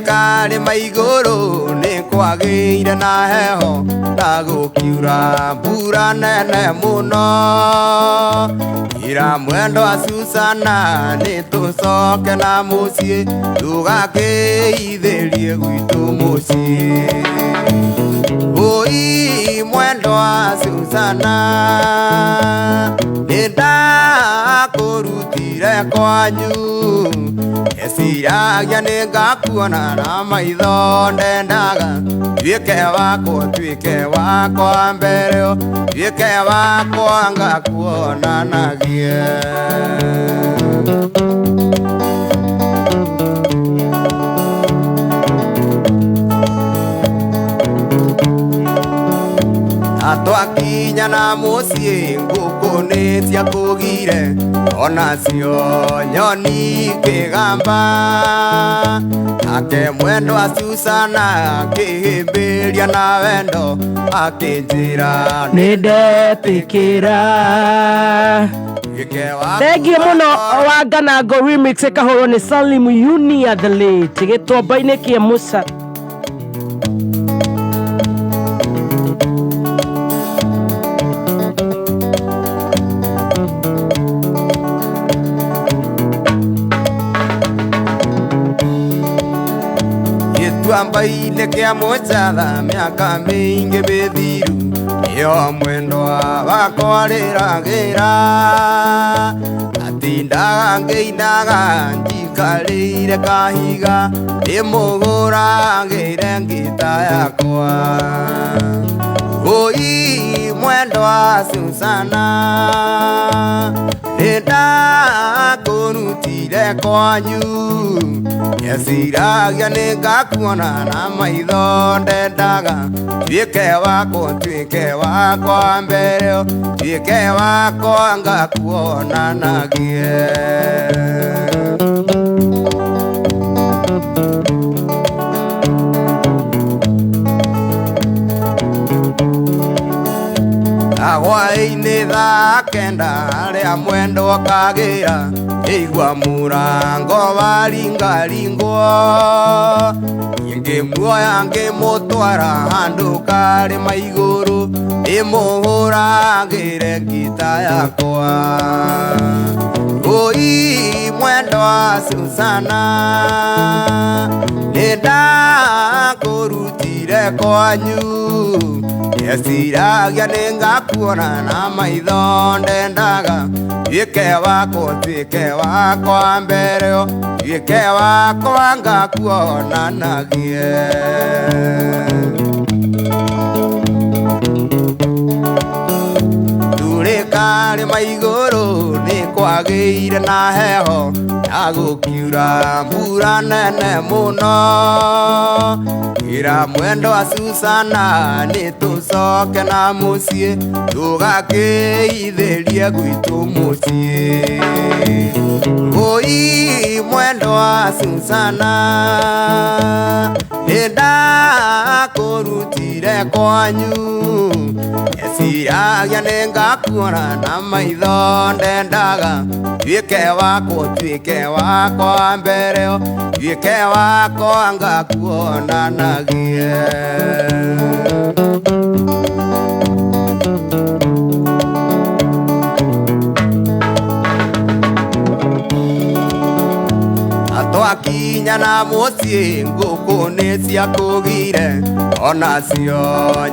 Thirikari maiguru ni kwagĩire na heho na gũkiura mbura nene mũno. Ira mwendo wa Susana ni tũcoke na mũciĩ tũgakĩithĩrie gwitũ mũciĩ. Oi mwendo wa Susana ni ndakũrutire kwanyu, eciragia nĩ ngakuona na maitho ndendaga tuĩke wakwa mbere yo, tuĩke wakwa ngakuonanagie. Twakinya na mũciĩ ngũkũ nĩ ciakũgire, onacio nyoni kĩgamba. Nake mwendo wa Susana akĩhĩmbĩria na wendo akĩnjĩra nĩ ndetĩkĩra. Thank you muno Wanganango remix ĩkahũrwo nĩ Salim Yunia the late gĩtomba-inĩ kĩa Musa. Tuambaine kia mũcatha mĩaka mĩingĩ mĩthiru, nĩyo mwendo wakwa rĩragĩra. Atindaga ngĩinaga njikarĩire kahiga, ndĩmũhũragĩre ngita yakwa. Oi mwendo wa Susana nĩ ndakũrutire kwanyu, eciragia nĩ ngakuona na maitho ndendaga tuĩke wakwa mbere yo, tuĩke wakwa ngakuonanagie. Hwaĩ-inĩ thaa kenda harĩa mwendo akagĩra, ngĩigua mũrango waringaringwo. Ngĩmuoya ngĩmũtwara handũ karĩma igũrũ, ndĩmũhũragĩre ngita yakwa. Oi mwendo wa Susana nĩ ndakũrutire kwanyu, eciragia nĩ ngakuona na maitho ndendaga tuĩke wakwa mbere yo, tuĩke wakwa ngakuonanagie. Thirikari maiguru nĩ kwagĩire na heho na gũkiura mbura nene mũno. Ira mwendo wa Susana nĩ tũcoke na mũciĩ tũgakĩithĩrie gwitũ mũciĩ. Oi mwendo wa Susana nĩ ndakũrutire kwanyu, eciragia nĩ ngakuona na maitho ndendaga tuĩke wakwa mbere yo, tuĩke wakwa ngakuonanagie. Twakinya na mũciĩ ngũkũ nĩ ciakũgire, onacio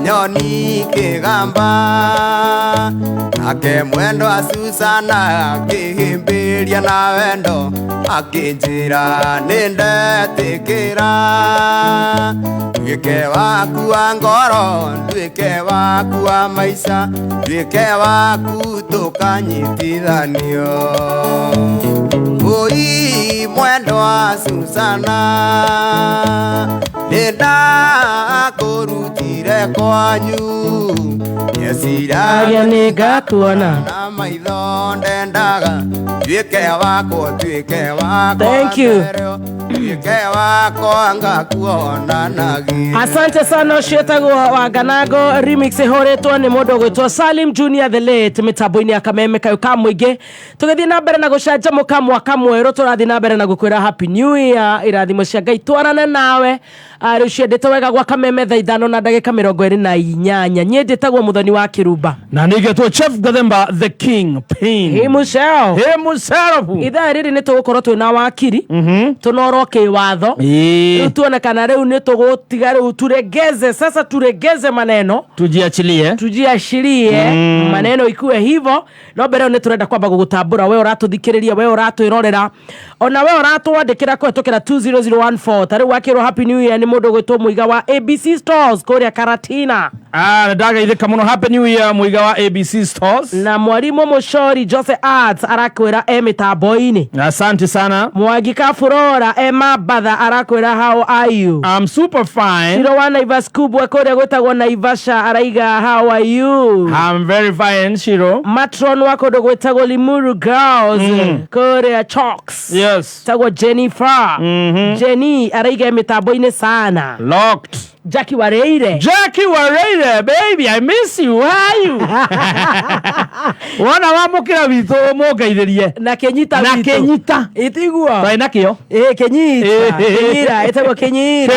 nyoni kĩgamba. Nake mwendo wa Susana akĩhĩmbĩria na wendo akĩnjĩra nĩ ndetĩkĩra. Nduĩke waku wa ngoro, nduĩke waku wa maica, nduĩke waku tũkanyitithanio. Oi mwendo wa Susana nĩ ndakũrutire kwanyu, eciragia nĩ ngakuona na maitho ndendaga tuĩke wakwa Thank you. Ikewa koanga kuona nagi. Asante sana Shetagwo wa Ganago remix horetwo ni mundu gwitwo Salim Junior the late mitaboini akameme kayo kamwige tugethi na mbere na gucanjamuka mwaka mweru turathi na mbere na gukwira happy new year irathimo cia Ngai twarane nawe ari ciendete wega gwa kameme thaa 5 na ndagika 28 nye ndetagwo muthoni wa Kirumba na nigetwo Chef Gathemba the King Pin himself ithaa riri ni tugukorwo twina wakiri Tunorwo Kiwatho tuonekana riu ni tugutiga riu turegeze sasa turegeze maneno tujiachilie maneno ikuwe hivyo no mbere ni turenda kwamba gugutambura we uratuthikiriria we uratwirorera ona we uratwandikira kwetukira 20014 tari wakirwo happy new year ni mundu gwitwo muiga wa ABC Stores kuria Karatina ndagaithika muno happy new year muiga wa ABC Stores na mwalimu Mushori Jose Arts arakwira mitambo-ini asante sana Mwangi Kafurora Mabatha arakwira how are you I'm super fine Shiro wa Naivas kubwa kuria gwitagwo Naivasha araiga how are you I'm very fine Shiro Matron wako ndo gwitagwo Limuru Girls kuria Chalks yes tagwo Jennifer Jenny araiga mitambo-ini sana locked Jackie Wareire baby I miss you where are you wana wamukira withu mungeithĩrie na kenyita itigua bai nakio kenyira etagwo kenyira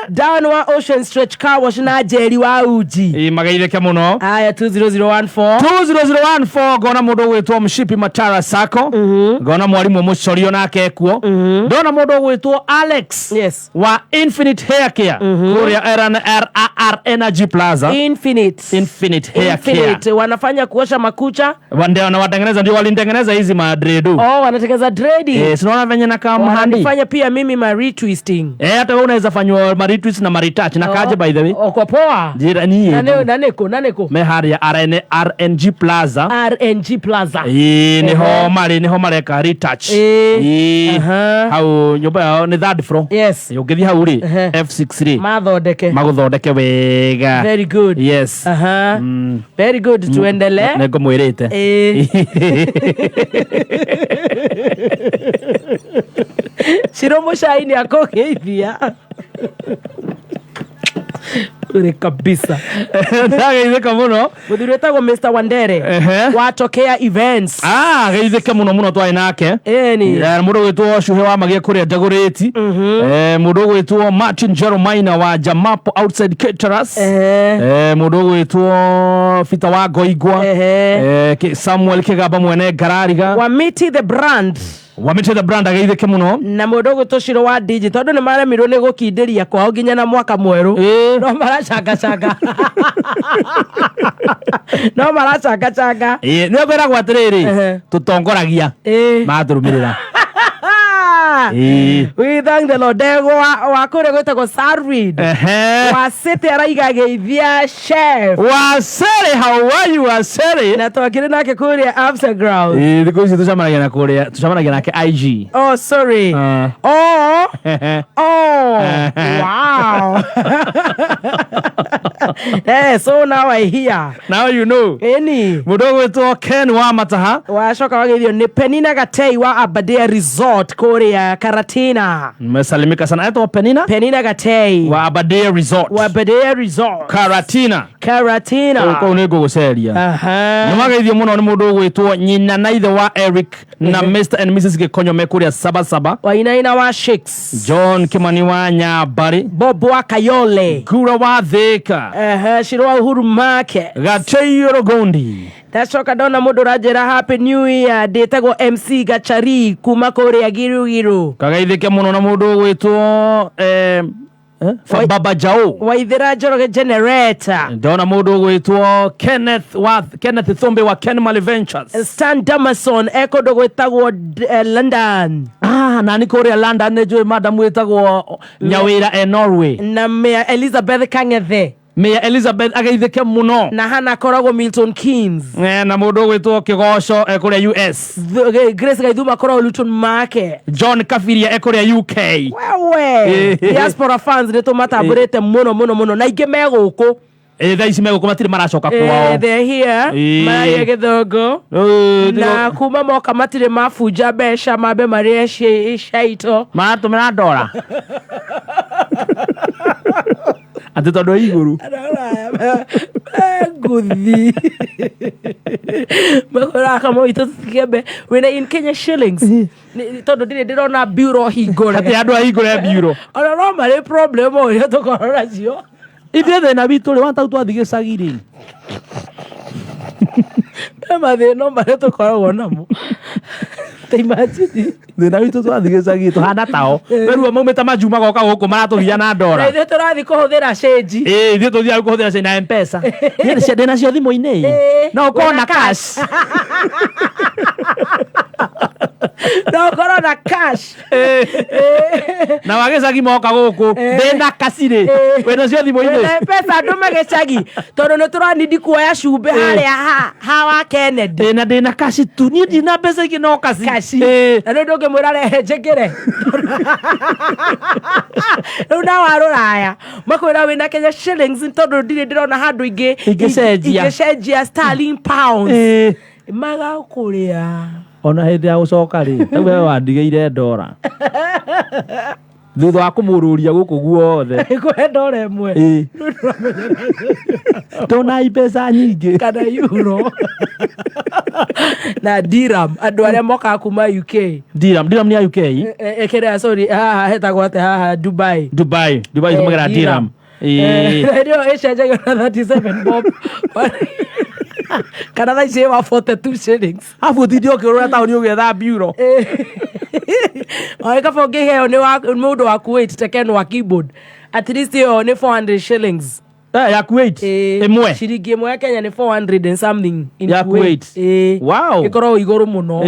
down wa Ocean Stretch Car Wash na Jerry wa Uji magaithĩke muno aya 20014 gona mundu gwitwo Mshipi Matara Sako gona mwalimu Mucorio nake kuo ndona mundu gwitwo Alex yes wa Infinite Hair Care kuria RR Energy Plaza Infinite Hair Care wanafanya kuosha makucha na watengeneza ndio walinitengeneza hizi madredu wanatengeneza dreadi sinaona venye na kama wanafanya pia mimi ma retwisting hata wewe unaweza fanywa ma retwist na ma retouch na kaje by the way kwa poa jira ni naneko mehari ya RNG Plaza niho mareka retouch hau nyumba yao ni third floor yes ukithi hau ri F63 maguthondeke wega very good yes very good tuendelee nego mwirite Shiromo shaini akogeithia ure kabisa ndagaithĩka muno muthuri etagwo Mr Wandere watokea events geithĩke muno twai nake ni mundu gwitwo Shuhe wa Magie kuria Ndaguriti mundu gwitwo Martin Jeremiah wa Jamapo Outside Caterers mundu gwitwo Fita wa Goigwa Samuel Kigamba mwene Garariga wa Miti the Brand agaithĩke muno na mundu gwitwo Shiro wa DJ tondu ni maremirwo ni gukindiria kwao nginya na mwaka mweru no maracanga nĩ ngwĩragwo atĩrĩrĩ tũtongoragia maturumirira we thank the Lord wa kuria gwitagwo Sarvid wa City araiga geithia chef wa Sere how are you wa Sere na twakire nake kuria Absa Ground thikũ ici tucamanagia nake IG sorry wow so now I hear now you know mundu gwitwo Ken wa Mataha wacoka wageithio ni Penina Gatei wa Aberdare Resort kuria Karatina mesalimika sana etwa Penina Gatei wa Aberdare Resort Karatina uko ni guguceria no magaithio muno ni mundu gwitwo nyina na ithe wa Eric na Mr and Mrs Gikonyo mekuria Sabasaba wa inaina wa Shakes John Kimani wa Nyabari Bob wa Kayole Kura wa Thika Shiro wa Uhuru Market Gatei Rogondi Tacoka ndona mundu rajera happy new year ndetagwo MC Gachari kuma kuria Girugiru kagaithĩke muno na mundu gwitwo Baba Jao Waithira Njoroge Generator ndona mundu gwitwo Kenneth Thombe wa Kenmali Ventures Stan Damason eko ndo gwitagwo London na ni kuria London nejwe madam gwitagwo Nyawira Norway na Mayor Elizabeth Kangethe Mayor Elizabeth agaithĩke muno na hana koragwo Milton Keynes na mundu gwitwo Kigoco kuria US Grace Gaithuma koragwo Luton Market John Kafiria kuria UK wewe diaspora fans nito matamburite muno na ingi meguku thaa ici megũkũ matirĩ maracoka kwao. They're here. Maragia gĩthũngũ. Na kuma moka matirĩ mabunja mbeca mambe marĩe shaito. Maratũmĩra ndora. Atĩ tondũ igũrũ. Nguthi. Makora kama ito tikebe wena in Kenya shillings. Tondũ ndĩrona bureau hingũre. Atĩ andũ ahingũre bureau. Ona no marĩ problem o ĩrĩa tũkorwo nacio. Ithuĩ thĩna witũ rĩ watau twathiĩ gĩcagi rĩ. Mathĩna marĩa tũkoragwo namo. Thĩna witũ twathiĩ gĩcagi tũhana tao. Rĩu maumĩte majuma goka gũkũ maratũgia na ndora. Ithuĩ tũrathiĩ kũhũthĩra change. Ithuĩ tũthiaga kũhũthĩra change na M-Pesa. Ndĩ nacio thimũ-inĩ. No ũkorwo na cash. No ũkorwo na cash. Na wagĩcagi moka gũkũ ndĩna kacirĩ. Wĩna cio thimũ-inĩ. M-Pesa ndũme gĩcagi tondũ nĩ tũranidi kuoya cumbĩ harĩa ha wa Kennedy. Ndĩna cash tu. Niĩ ndina mbeca ingĩ no cash. Na nĩ ũndũ ũngĩ mwĩra rehe njĩkĩre. Rĩu na wa rũraya makwĩra wĩna Kenya shillings tondũ ndirĩ ndĩrona handũ ingĩcenjia sterling pounds. Magakũrĩa. Ona hĩndĩ ya gũcoka rĩ we wandigĩire ndora. Thutha wa kũmũrũria gũkũ guothe. Kũhe ndora ĩmwe. Tona mbeca nyingĩ. Kana euro. Na dirham andũ arĩa mokaga kuma UK. Dirham nĩ ya UK. Ekĩrĩa sorry hetagwo atĩ haha Dubai tũmagĩra dirham. Ndio ĩcenjagio na 37 bob. Kana thaa ici wa 42 shillings. Afu ũtindi ũkĩrũra taũni ũgĩetha bureau. Kaba ũngĩheo nĩ mũndũ wa Kuwait teken wa keyboard. At least ĩyo nĩ 400 shillings. Ya Kuwait ĩmwe. Ciringi ĩmwe ya Kenya nĩ 400 and something in ya Kuwait. Wow. Ĩkoragwo igũrũ mũno.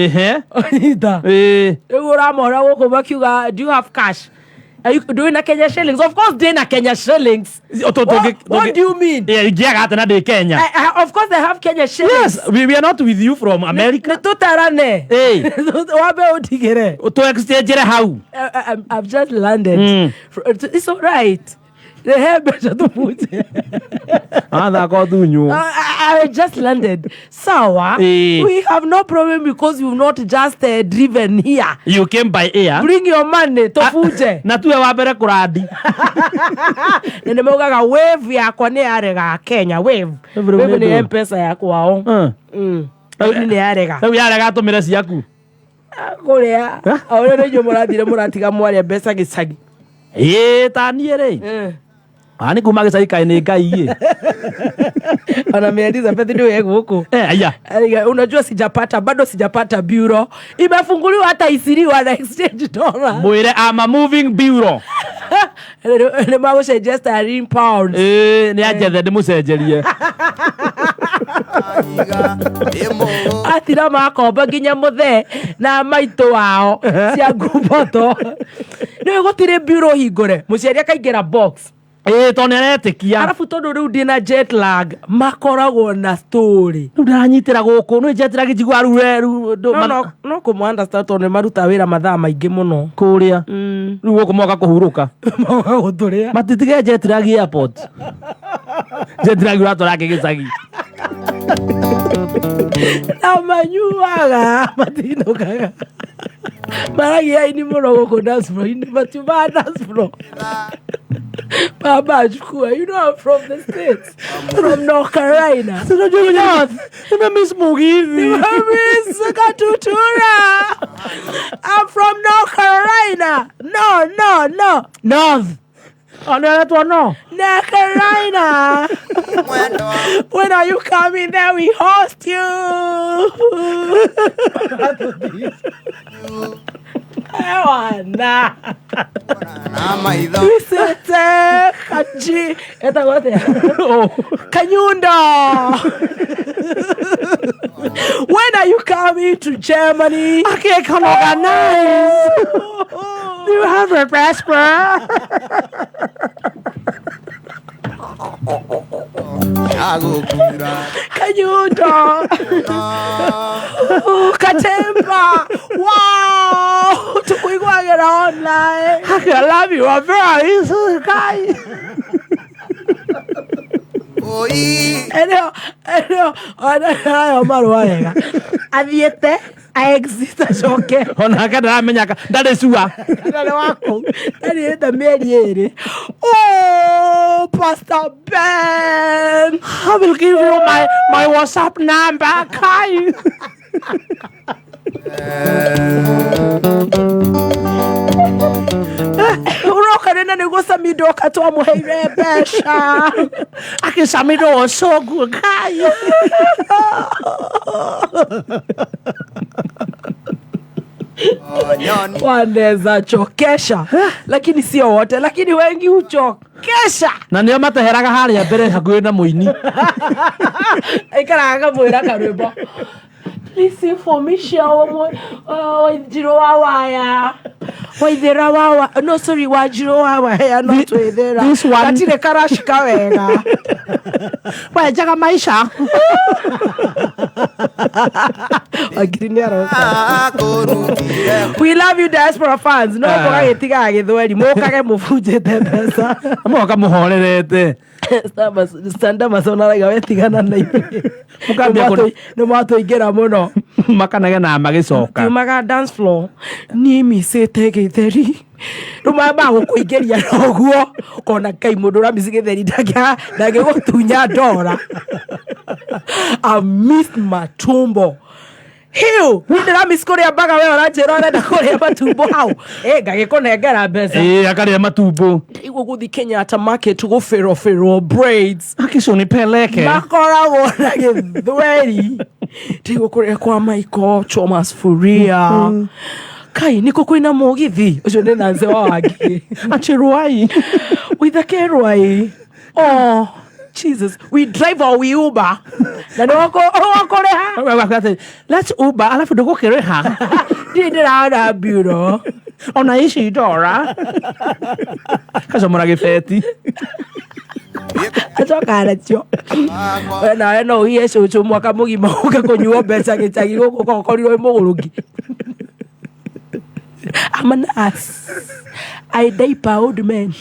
Onyita. Rĩu ũramora gũkũ makiuga do you have cash? Are you doing a Kenya shillings? Of course, doing a Kenya shillings. What do you mean? Kenya. Of course, they have Kenya shillings. Yes, we are not with you from America. Hey. I've just landed. It's all right. The hair better to put. I just landed. Sawa. We have no problem because you've not just driven here. You came by air. Bring your money to Fuje. Na tuwe wabere kuradi. Nene mogaga wave yakwa nĩ yarega Kenya wave. Wave ni M-Pesa yakwao. Ni yarega. Rĩu yarega tũmĩre ciaku. Kũrĩa. Aũrĩa nĩ mũrathire mũratiga mwarĩa mbeca gĩcagi. Taniĩ rĩ. Ani kuma gĩcagi kaĩ nĩ Ngai ĩ. Ana Elizabeth ndio yeye huko. Aya. Unajua bado sijapata bureau. Imefunguliwa hata isiriwa na exchange dollar. Mwire ama moving bureau. Ni mago suggest sterling pounds. Ni ajethe ndĩmũcenjerie. Atira makomba nginya muthe na maitũ wao cia ngumboto. Nĩ gũtirĩ bureau hingũre. Mũciari akaingĩra box. Tone aretĩkia. Arafu tondũ rĩu ndĩna jet lag makoragwo na story. Rĩu ndanyitĩra gũkũ nĩ jet lag njigua rĩu no kũmũ understand tondũ maruta wĩra mathaa maingĩ mũno kũrĩa. Rĩu gũkũ moka kũhurũka. Moka gũtũrĩa. Matitige jet lag airport. Jet lag ũratwara gĩcagi. Na manyuaga matinũkaga. Maragia ini mũno gũkũ dance floor-inĩ matiuma dance floor. Baba Chukua, you know I'm from the States. From North Carolina. North. Miss Mugithi. Miss Katutura. I'm from North Carolina. No. North. No. North Carolina. When are you coming there? We host you. Ewana. Wisete kaji. Eta gote. Kanyundo. When are you coming to Germany? I can organize. Do you have a passport? Kanyundo. Katemba. Wow. Tukuigwagira online. I love you. I'm very guy. oi Eno ayo marwa wega athiete exit coke ona kana amenyaka ndari sua ndari wako ndari enda meri eri. Oh, Pastor Ben, I will give you my WhatsApp number kai uroka nena niguo Samido katwa muheire besha aki Samido osogu kai wanaweza chokesha lakini sio wote, lakini wengi uchokesha na nio mateheraga haria mbere hakuhi na muini ikaraga mwira karwimbo please sing for me show Wajiro wawaya Waithera wawa no sorry Wajiro wawaya not Waithera this one katire karashika wega wajaga maisha we love you diaspora fans no koga getiga githweri mukage mubunjete pesa amoka muhorerete standa masona raiga wetigana na ithi mukambia no matoingira muno makanage na magicoka tumaga dance floor ni misete githeri rumaba gukuingeria noguo kona kai mundu ramisi githeri ndage gutunya ndora I missed matumbo hiu ndira misikoria baga wewe ranjero arenda kuria matumbo hau ngagikunengera mbeca akaria matumbo iguo guthi Kenyatta market go fero braids akiconi peleke makoragwo na githweri tigo kuria kwa Michael Thomas Furia kai niko kwina mugithi ucio ni Nancy Wangi achirwai withakerwai oh Jesus, we drive or we Uber. Na wako reha. Let's Uber, alafu ndugu kireha. Ndira na bureau. Onaishi Dora. Kaso murage feti. Achoka aratio. Na no hiye cucu mwaka mugima ukakonyuo mbeca gicagi guku kokorirwo mugurugi. I'm an ass. I diaper old man.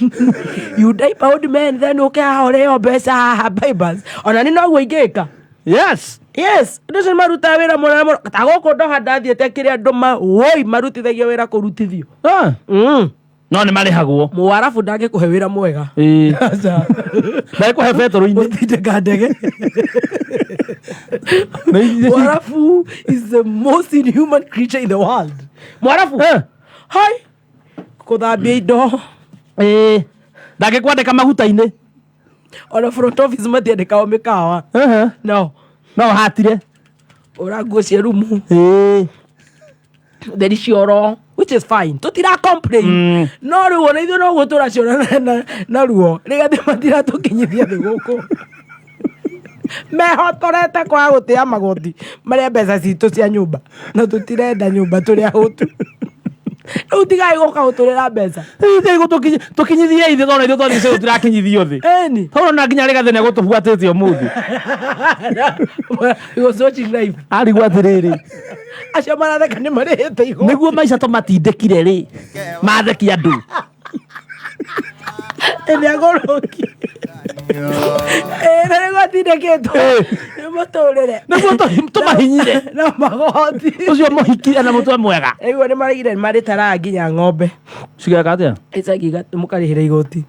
You diaper old man, then okay, how besa babas. Ona ni no gwigika. Yes. Yes. Ndio maruta wira mwana tagoko ndo hadathie tekiria nduma woi marutithagia wira kurutithio. No ni marihagwo. Muarafu ndage kuhe wira mwega. Acha. Ndage kuhe betoro-ini. Utindega ndege. Muarafu is the most inhuman creature in the world. Muarafu. Hi. Kuthambia indo. Ndage kwandika maguta-ini. Ona front office matiandika o mikawa. No. No hatire. Ora nguo cia rumu. There is cioro, which is fine. Tutira complain. No ruo na ithuĩ no gũtũra cioro na ruo. Rĩgathe matira tũkinyithia thĩ gũkũ. Mehotorete kwa gũtĩa magoti marĩa mbeca citũ cia nyũmba. Na tũtirenda nyũmba tũrĩa hũtu. Rĩu tigai gũka gũtũrĩra mbeca. Tũkinyithie ithe tondũ ithuĩ twathiĩ tũtirakinyithio thĩ. Eni. Tondũ na nginya Rĩgathe nĩegũtũbuatĩte ũmũthĩ. He was watching live. Arigwo atĩrĩrĩ. Acio maratheka nĩ marĩhĩte igoti. Nĩguo maica tũmatindĩkire rĩ. Matheki andũ. Ene agoroki. Na nĩguo atindĩkĩtwo. Nĩ mũtũrĩre. Nĩguo tũmahinyire. Na magoti. Ũcio mũhikire na mũtwe mwega. Nĩguo nĩ marĩgire marĩtaraga nginya ng'ombe. Cigeka atĩa? Icagi mũkarĩhĩra igoti.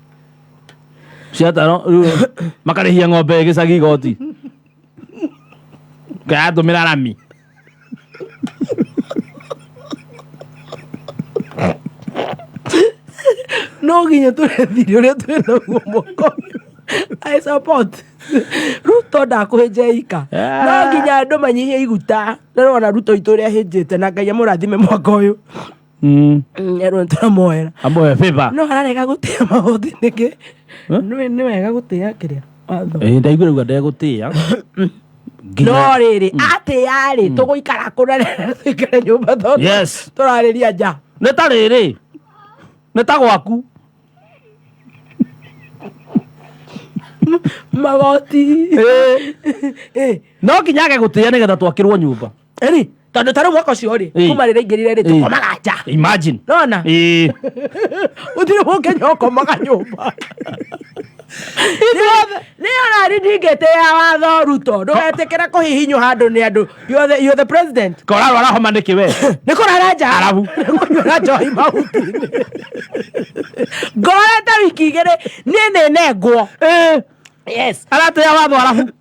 Ciataro makarĩhia ng'ombe gĩcagi igoti. Ngatũmĩra rami. No nginya tũrethire ũrĩa twĩna guo moko. I support. Ruto ndakũhĩnja ika. No nginya andũ manyihie iguta. Nĩrona Ruto itũ ũrĩa ahĩnjĩte na Ngai amũrathime mwaka ũyũ. Nĩrwo nĩtũramwoera. Amwoe favor. No ararega gũtĩa magoti nĩkĩ? Nĩ wega gũtĩa kĩrĩa watho. Ndaigua rĩu ndegũtĩa. No rĩrĩ atĩa-rĩ tũgũikara kũnene tũikare nyũmba tondũ tũrarĩria nja. Nĩ ta rĩrĩ. Nĩ ta gwaku. Magoti. No nginya agegũtĩa nĩgetha twakĩrwo nyũmba. Eni tondũ tarĩ mwaka ũcio-rĩ kuma rĩrĩa aingĩrire-rĩ tũkomaga nja. Imagine. Nona? Gũtirĩ mũkenya ũkomaga nyũmba. Nĩona rindigĩte ya watho Ruto ndũgetekera kũhihinywo handũ nĩ andũ you're the president Koraro arahoma nĩkĩ we nĩ kũrara nja arabu kũnyua njohi mahuti-inĩ ngorete wiki igĩrĩ niĩ nĩnengwo yes arateya watho arabu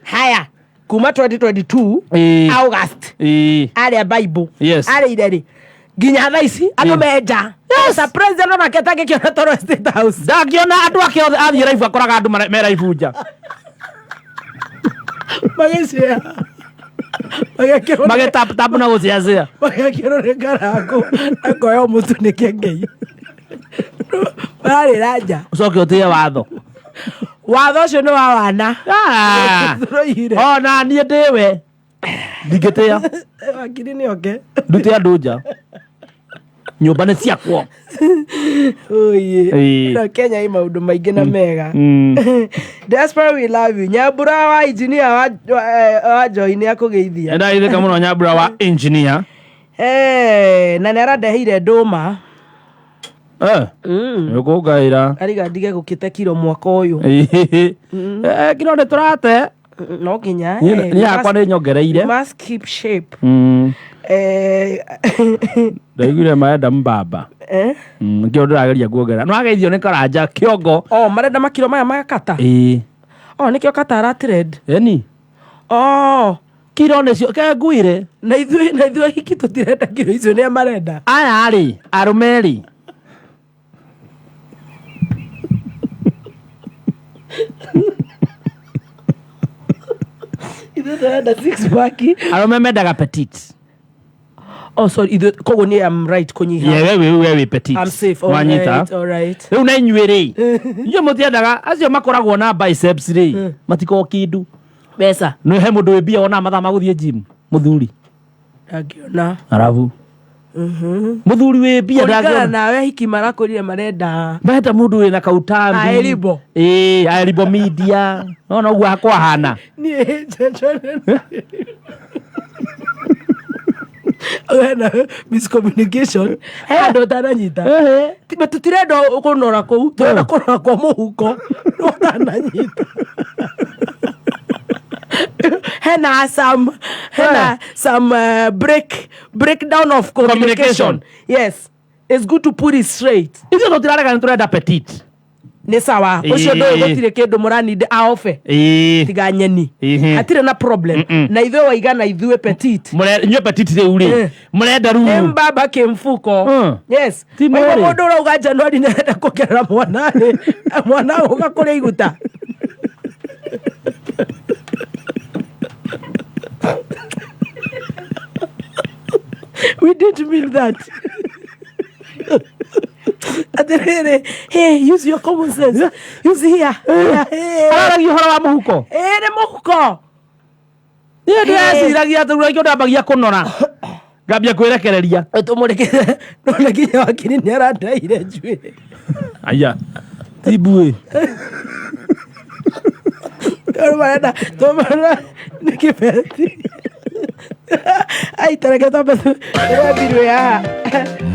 haya kuma 2022 August arĩa Bible arĩire rĩ nginya thaa ici andũ menja sa president onaketa ngĩkĩona toro State House ndakiona andũ ake othe athiĩ raibu akoraga andũ me raibu nja magĩtapu na gũciacĩa magĩkĩrwo nĩ ngarango akoya mũtu nĩ kĩengei mararĩra nja ũcoke ũtĩye watho ũcio nĩ wa wana ona niĩ ndĩwe ndingĩtĩya Wakiri nĩoke ndute andũ nja nyũmba nĩ ciakwo na Kenya ĩ maũndũ maingĩ na mega Desperate we love you Nyambura wa engineer wa Joy nĩ akũgeithia ndaithĩka mũno Nyambura wa engineer na nĩ arandeheire ndũma nĩũkũngaĩra ariga ndige gũkĩte kiro mwaka ũyũ kiro nĩ tũrate no nginya niĩ yakwa nĩ nyongereire must keep shape ndaiguire marenda mbamba kĩo ndĩrageria kuongerera no ageithio nĩ Karanja kĩongo marenda makiro maya magakata nĩkĩo kata aratrend eni kiro nĩcio ke nguire na ithuĩ hiki tũtirenda kiro icio nĩ marenda aya rĩ arũme rĩ ithuĩ six pack arũme mendaga petite sorry koguo ni I'm right kunyiha wewe petite I'm safe all right rĩu na inyuĩ rĩ inyuĩ mũtiendaga acio makoragwo na biceps rĩ matiko kindu mbeca nĩ he mũndũ wĩmbia ona mathaa ma gũthiĩ gym mũthuri angiona arabu mũthuri wĩmbia ndangĩona nawe hiki marakũrire marenda mũndũ wĩna kautambi aeribo aeribo media no ũguo hakwa hana miscommunication andũ ũtananyita tũtirenda kũnora kũu tũrenda kũnora kwa mũhuko ũtananyita hena some breakdown of communication yes it's good to put it straight ithuĩ tũtirarega nĩ tũrenda petite nĩ sawa ũcio ndũĩ gũtirĩ kĩndũ mũraninde aofe tiga nyeni hatirĩ na problem na ithuĩ waigana ithuĩ petite inyuĩ petite rĩu rĩ mũrenda ruru mbamba kĩmfuko yes mũndũ ũrauga Januari nĩarenda kũgerera mwana ũgakũrĩa iguta we didn't mean that hey, use your common sense. Use here. Araragio hora wa muhuko. Nĩ muhuko. Niĩ ndĩreciiragia atĩ rũrĩa ndambagia kũnora. Ngambia kwĩrekereria. Tũmũrekere. None nginya Wakiri nĩ arandaire njuĩrĩ. Aya. Tibuĩ. Tũmara nĩ kĩbeti. Ai tareke tabetu. Biru ya.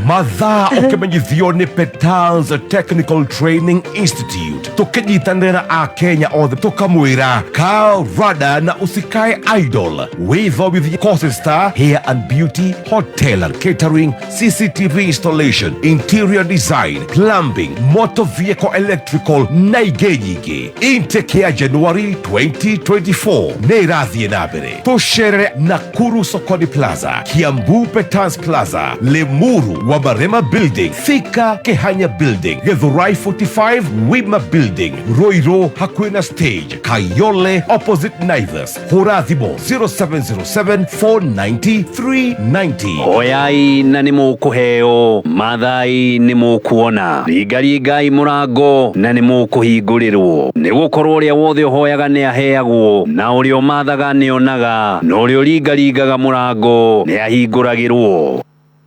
Mathaa ũkĩmenyithio nĩ Petals Technical Training Institute tũkĩnyitanĩra a Kenya othe tũkamwĩra Carl Rada na usikae idol wĩthomithie courses ta hair and beauty, hotel and catering, CCTV installation, interior design, plumbing, motor vehicle electrical na ingĩ nyingĩ. Intake ya January 2024 nĩ ĩrathiĩ na mbere. Tũcerere Nakuru Sokoni Plaza, Kiambu Petals Plaza, Limuru Wabarema Building, Thika Kehanya Building, Githurai 45 Wima Building, Roiro Hakwena Stage, Kayole opposite Naivas, Horathimo 0707 490 390. Oyai na nĩ mũkũheo, mathai nĩ mũkuona, ringaringai mũrango na nĩ mũkũhingũrĩrwo, nĩ gũkorwo ũrĩa wothe ũhoyaga nĩ aheagwo, na ũrĩa ũmathaga nĩ onaga, na ũrĩa ũringaringaga mũrango nĩ ahingũragĩrwo.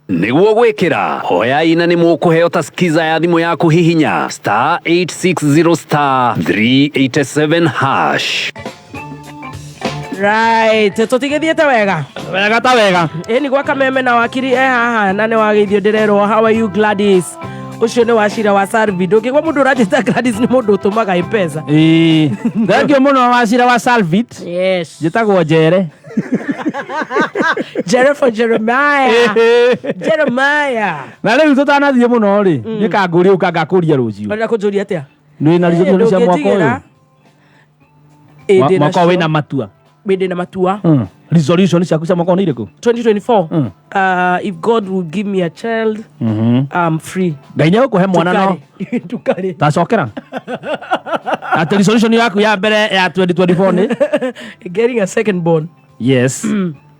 Nĩguo gwĩkĩra hoyai na nĩ mũkũheo ta skiza ya thimũ yaku hihinya *860*387#. Right, tũtigithiĩte wega ta wega nĩ gwa Kameme na Wakiri haha na nĩ wageithio ndĩrerwo how are you Gladys ucio ni Wachira wa Salvi ndungigwa mundu urajita Gladys ni mundu utumaga mpesa thengio muno Wachira wa Salvit yes jitagwo Jere Jere for Jeremiah na riu tutanathie muno ri ni kanguri ukangakuria rucio nda kujuria atia ni na resolution cia mwaka uyu mwaka wina matua bende na matua resolution ciaku cia mwaka ni iriku 2024 if God will give me a child I'm free Ngai ni gukuhe mwana no tukari tacokera at resolution yaku ya mbere ya 2024 ni getting a second born yes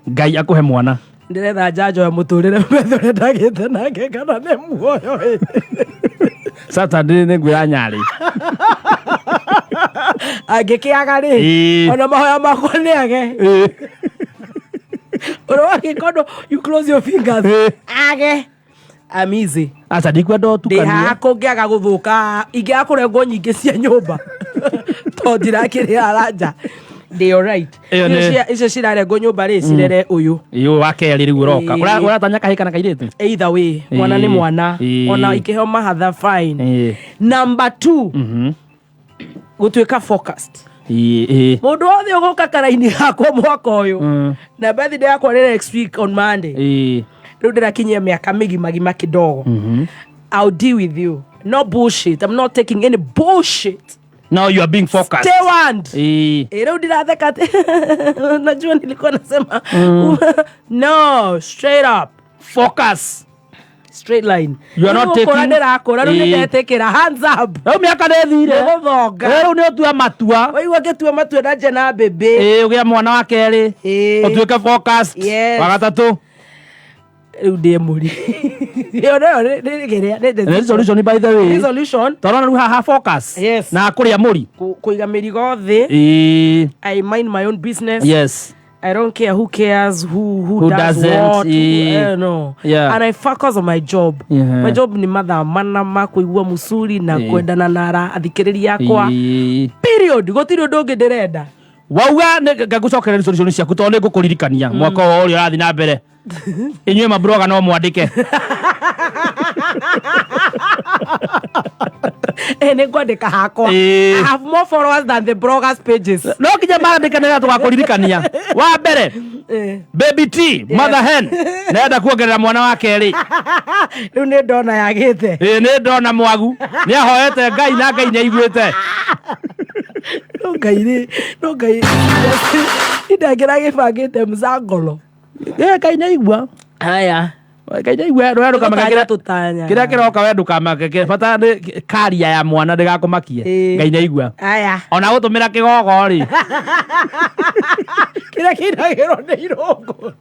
Ngai akuhe mwana ndiretha njanjo ya muturire mbethore ndagite nake kana ne muoyo Saturday ni ngwira nyari agikiaga ri ona mahoya makwa ni age oro gikondo you close your fingers age I'm easy acha ndikwenda tukania ndihako ngiaga guthuka ingia kurengwo nyingi cia nyumba to ndirakiri aranja they all right icio cirarengwo nyumba ri cirere uyu iyo wake riu uroka uratanya kahika na kairitu either way mwana ni mwana ona ikihe mahatha fine number 2 gutuika focused mundu othe uguka karaini gakwa mwaka uyu na birthday yakwa ni next week on Monday riu ndirakinyia miaka migima kidogo I'll deal with you no bullshit I'm not taking any bullshit now you are being focused stay warned riu ndiratheka najua nilikuwa nasema no straight up focus straight line you are not taking ndirakora riu ndetekera hands up riu miaka nethire guthonga riu ni utua matua waigua ngitua matua na jena bebe ugia mwana wa keri utuike focused wa gatatu riu ndi muri yo ni geria resolution by the way resolution torona riu haha focus na kuria muri kuiga mirigo thi I mind my own business yes I don't care who cares who does what no and I focus on my job my job ni mathaa mana ma kuigua musuri na kwendana na athikiriria yakwa period gutiri undu ungi ndirenda wauga ngagucokerera resolution ciaku to ni ngukuririkania mwaka o uri urathi na mbere inywe mabroga no mwandike ni kwandika hakwa I have more followers than the bloggers pages no kinya marandikanira tugakuririkania wa mbere baby T mother hen nenda kuongerera mwana wa keri riu ni ndona yagite ni ndona mwagu ni ahoete Ngai na Ngai ni aiguite no ngai indagira gibangite mzangolo Ngai ni aigua haya Ngai ni aigua ndo kamagira tutanya kira kiroka wendu kamake bata karia ya mwana ndigakumakie Ngai ni aigua haya ona gutumira kigogo ri kira kiragiro ni irongo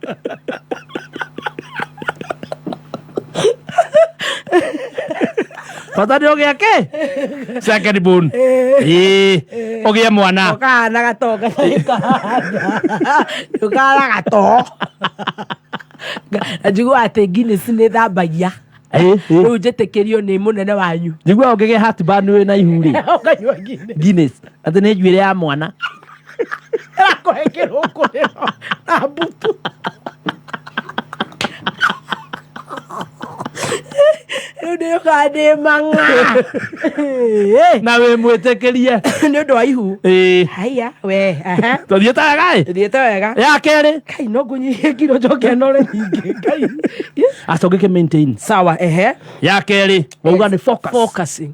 bata ndio giake second born ogie mwana ukana gatoga ukana gato ajigwa ate Guinness ni thambagia riu njitikirio ni munene wanyu njigua ungige heartburn we na ihuri ukanywa Guinness ati ni njuire ya mwana akohekero kurero na butu ndio kade manga na we mwitekerie ni undu wa ihu haya we tuthiete wega thiete wega ya keri kai no ngunyihie kiro njoke nore nyingi kai acogeke maintain sawa ya keri wauga ni focusing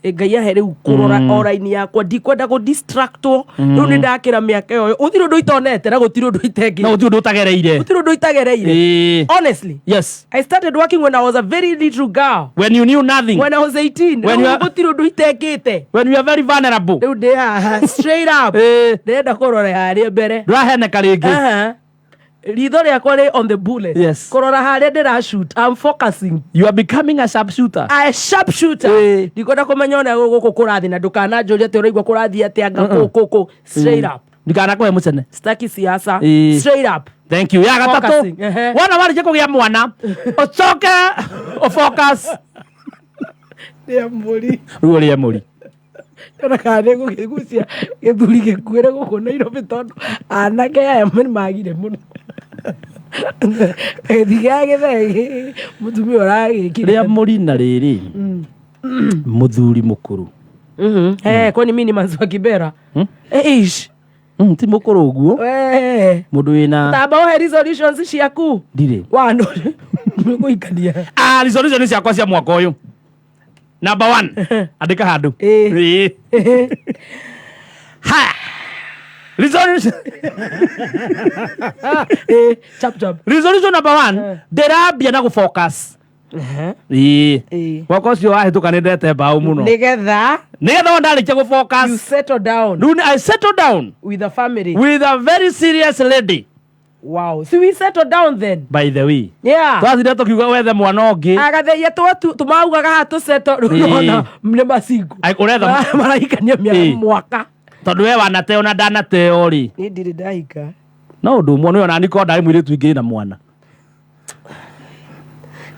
Ngai ahere kurora oraini yakwa ndikwenda go distractwo riu ni ndakira miaka yo uthiro ndu itonete na gutiro ndu itegi na gutiro ndu utagereire honestly yes I started working when I was a very little girl when you knew nothing when I was 18 when gutiro ndu itegite when you are very vulnerable riu ndi straight up ndenda kurora haria mbere nduraheneka ringi ritho riakwa ri on the bullet kurora haria ndira shoot I'm focusing you are becoming a sharpshooter ndikwenda kumenya ona guku kurathi na ndukana njuria te uraigua kurathi atia ngakuku straight up ndikana kuhe mucene staki siasa straight up thank you ya gatatu wana warije kugia mwana ucoke focus ya muri ruo ria muri ona kane gukigucia githuri gikuire guku Nairobi tondu anake aya magire muno thiga githegi mutumia uragikire ria muri na riri muthuri mukuru kwani mimi ni manzi wa Kibera ish ti mukuru uguo mundu wina tamba he resolutions ciaku ndire wano nguikania resolution ciakwa cia mwaka uyu number 1 andika handu ha resolution chap resolution number 1 ndirambia na gufocus mwaka ucio wahituka ni ndete mbao muno nigetha ndarikia gufocus you settle down I settle down with a family with a very serious lady. Wow, so we settle down then. By the way, yeah, twathire tukiuga wethe mwana ungi agatheia tumaugaga ha tu settle rona mne masiku uretha maraikania mwaka tondu we wanateo na ndanateo ri ni ndiri ndaika no undu mwana uyu nani ko ndari mwire tuingi na mwana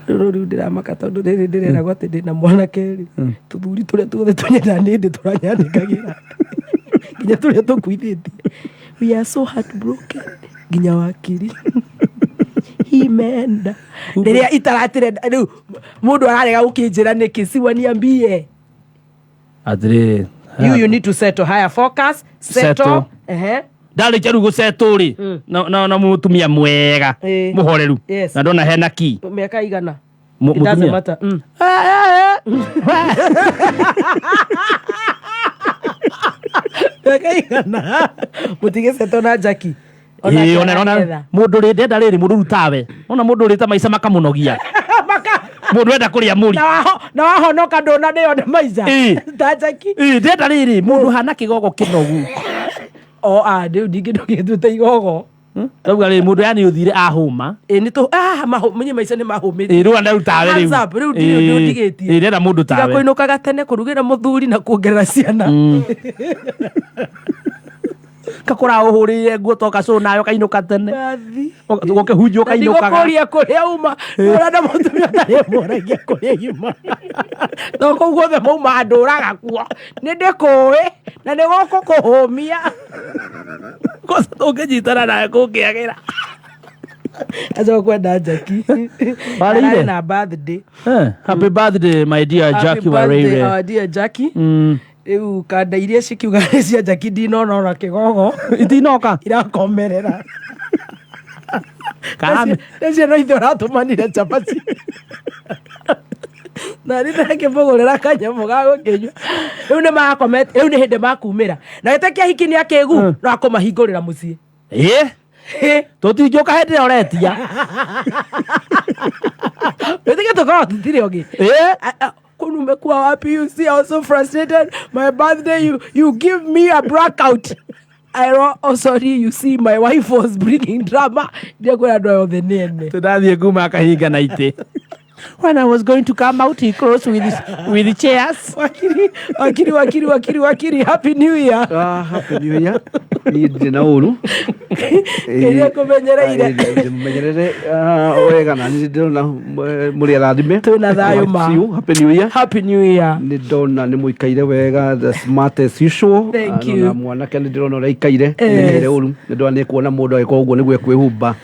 riu ndiramaka tondu ndiri ndirera gwate ndina mwana keri tuthuri turia tuothe tunyenda ndi turanyandikagira nginya turia tukuithitie we are so heartbroken nginya wakiri imeenda ndiria itaratire riu mundu ararega gukinjira niki siwa niambie atire you need to settle higher focus settle ndari cheru gusettle ri na mutumia mwega muhoreru na ndona hena ki miaka igana mutumia mata miaka igana mutige settle na Jackie ona mundu ri ndenda riri mundu rutawe ona mundu ri ta maica makamunogia mundu enda kuria muri na wahonoka ndona ndio na maica ta Jackie ndenda riri mundu hana kigogo kinogu ndio ndingĩndũgĩtwo ta igogo tauga rĩ mundu yani uthire ahuma ni to menye maica nĩ mahũmĩte rĩu ndarutawe rĩu ndio ndigĩtie ndenda mundu tawe kũinũkaga tene kũrugĩra mũthuri na kuongerera ciana kakora uhurire nguo toka so nayo kainuka tene goke hunjo kainuka ngokoria kuria uma ora na mutumia tare moragia kuria ima no ko guothe mauma nduraga kuo ni ndikui na ni goko kuhumia ko tungijitana naye kungiagira azo kwenda Jackie barire na birthday happy birthday my dear Jackie Warire our dear Jackie Ew kanda iria cikiuga cia Jackie ndinona kigogo itinoka irakomerera kame ndio no itho ratumanire chapati na nitake mbogorera kanyamu gago kinywa riu ni makomete riu ni hindi makumira na gitakia hiki ni akegu no akomahingurira mucii tutingioka hindi oretia nitake tukao tutire ogi umekuwa wapi? You see, I was so frustrated. My birthday, you give me a blackout. Sorry, you see, my wife was bringing drama. Tudathie kuma akahinga na ite. When I was going to come out, he closed with the chairs. Wakiri, Happy New Year. Happy New Year. Ni ndina uru. Keria kumenyereire. Menyerere wega na ni ndona muri arathime. Tuna thayo ma. Happy New Year. Happy New Year. Ni ndona ni muikaire wega, the smart as usual. Thank you. Na mwana kende ndona uraikaire. Ni uru. Ni ndona ni kuona mundu agiko uguo ni gwe kwihumba.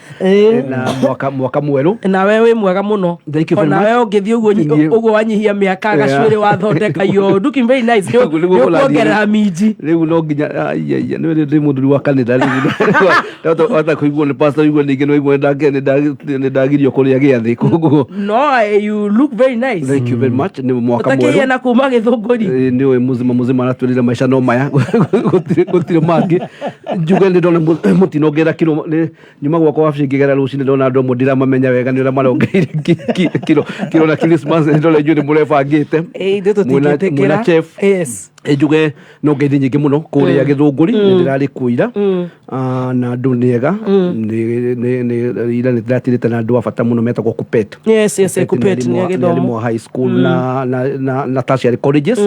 Na mwaka mweru. Na wewe mwega muno. Thank you very much. Na wewe ngithii uguo wanyihia miaka gacwiri wathondeka yo looking very nice. Kuongerera minji. Riu no nginya ni ndi mundu wa kanitha riu ota kuigua ni pastor igua ningi no igua ni ndagirio kuria giathi kuguo no you look very nice. Thank you very much. Ni mwaka mweru utakiria na kuma githunguri ni we muzima na twirire maisha no maya gutire mangi njuge ndi ndona mutino ngera kiro nyuma gwakwa wabici ngigera rucini ndona andu amwe ndiramamenya wega ni ura marongeire kiro na Christmas ndona inyu ni murebangite mwina chef yes njuge no ngeithi nyingi muno kuria githunguri ndirari kuira na andu niega ni ira nitiratirite na andu abata muno metagwo kupet yes kupet ni githomo high school na tertiary colleges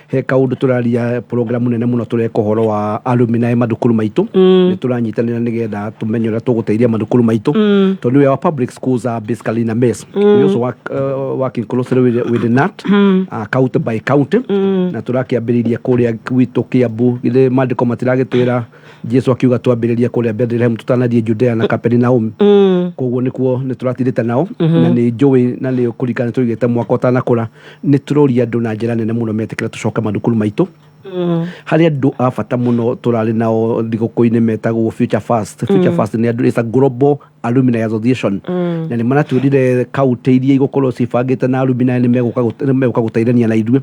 he kaundu turaria program nene muno tureka horo wa alumni madukuru maitu ni turanyitanira nigetha tumenye ura tuguteithia madukuru maitu tondu we our public schools are basically in a mess. We also working closely with the NAT county by county na turakiambiriria kuria gwitu Kiambu ile mandiko matiragitwira Jesu akiuga twambiririe kuria ya Bethlehem tutanathie Judea na Capernaum koguo nikuo nĩ tũratirĩte nao na nĩ njũĩ na nĩ kũrikana nĩ tũigĩte mwaka ũtanakũra nĩ tũroria andũ na njĩra nene mũno metĩkĩra tũcoke mathukuru maitũ harĩa andũ a bata mũno tũrarĩ nao thigũkũ-inĩ metagwo Future Fast nĩ andũ is a global alumni association na nĩ maratwĩrire kaunti iria igũkorwo cibangĩte na alumni nĩ megũka gũteithania na ithuĩ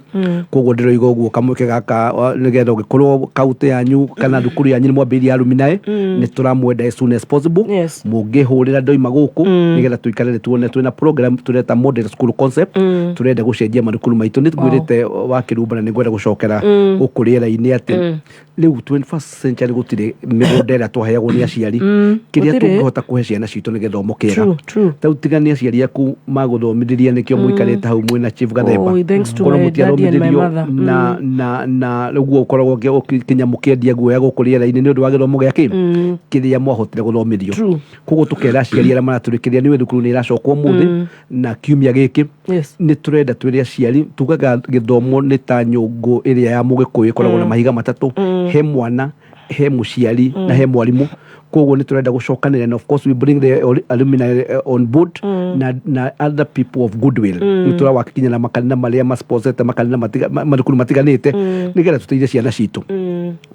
koguo ndĩroiga ũguo kamweke gaka nĩgetha ũngĩkorwo kaunti yanyu kana thukuru yanyu nĩ mwambĩrĩria alumni nĩ tũramwenda as soon as possible mũngĩhũrĩra ndoima gũkũ nĩgetha tũikare tuone twĩna program tũreta model school concept tũrenda gũcenjia mathukuru maitũ nĩ twĩrĩte Wakiri na nĩ ngwenda gũcokera gũkũ rĩera-inĩ atĩ rĩu 21st century gũtirĩ mĩgũnda ĩrĩa twaheagwo nĩ aciari kĩrĩa tũngĩhota kũhe ciana citũ nĩ gĩthomo kĩega tau tigania aciari aku magũthomithĩria nĩkĩo mũikarĩte hau mwĩna Chief Gathemba korwo mũtiathomithĩrio na ũguo ũkoragwo ũkinya mũkĩendia guoya gũkũ rĩera-inĩ nĩ ũndũ wa gĩthomo gĩa kĩrĩa mwahotire gũthomithio koguo tũkera aciari arĩa maratũrĩkĩria nĩ thukuru nĩ iracokwo mũthĩ na kiumia gĩkĩ nĩ tũrenda twĩre aciari tugaga gĩthomo nĩ ta nyũngũ ĩrĩa ya Mũgĩkũyũ ĩkoragwo na mahiga matatũ he mwana he mũciari na he mwarimũ koguo nĩ tũrenda gũcokanĩrĩra and of course we bring the alumni on board na other people of goodwill nĩ tũrawakinya na makanitha marĩa masponsete makanitha mathukuru matiganĩte nĩgetha tũteithie ciana citũ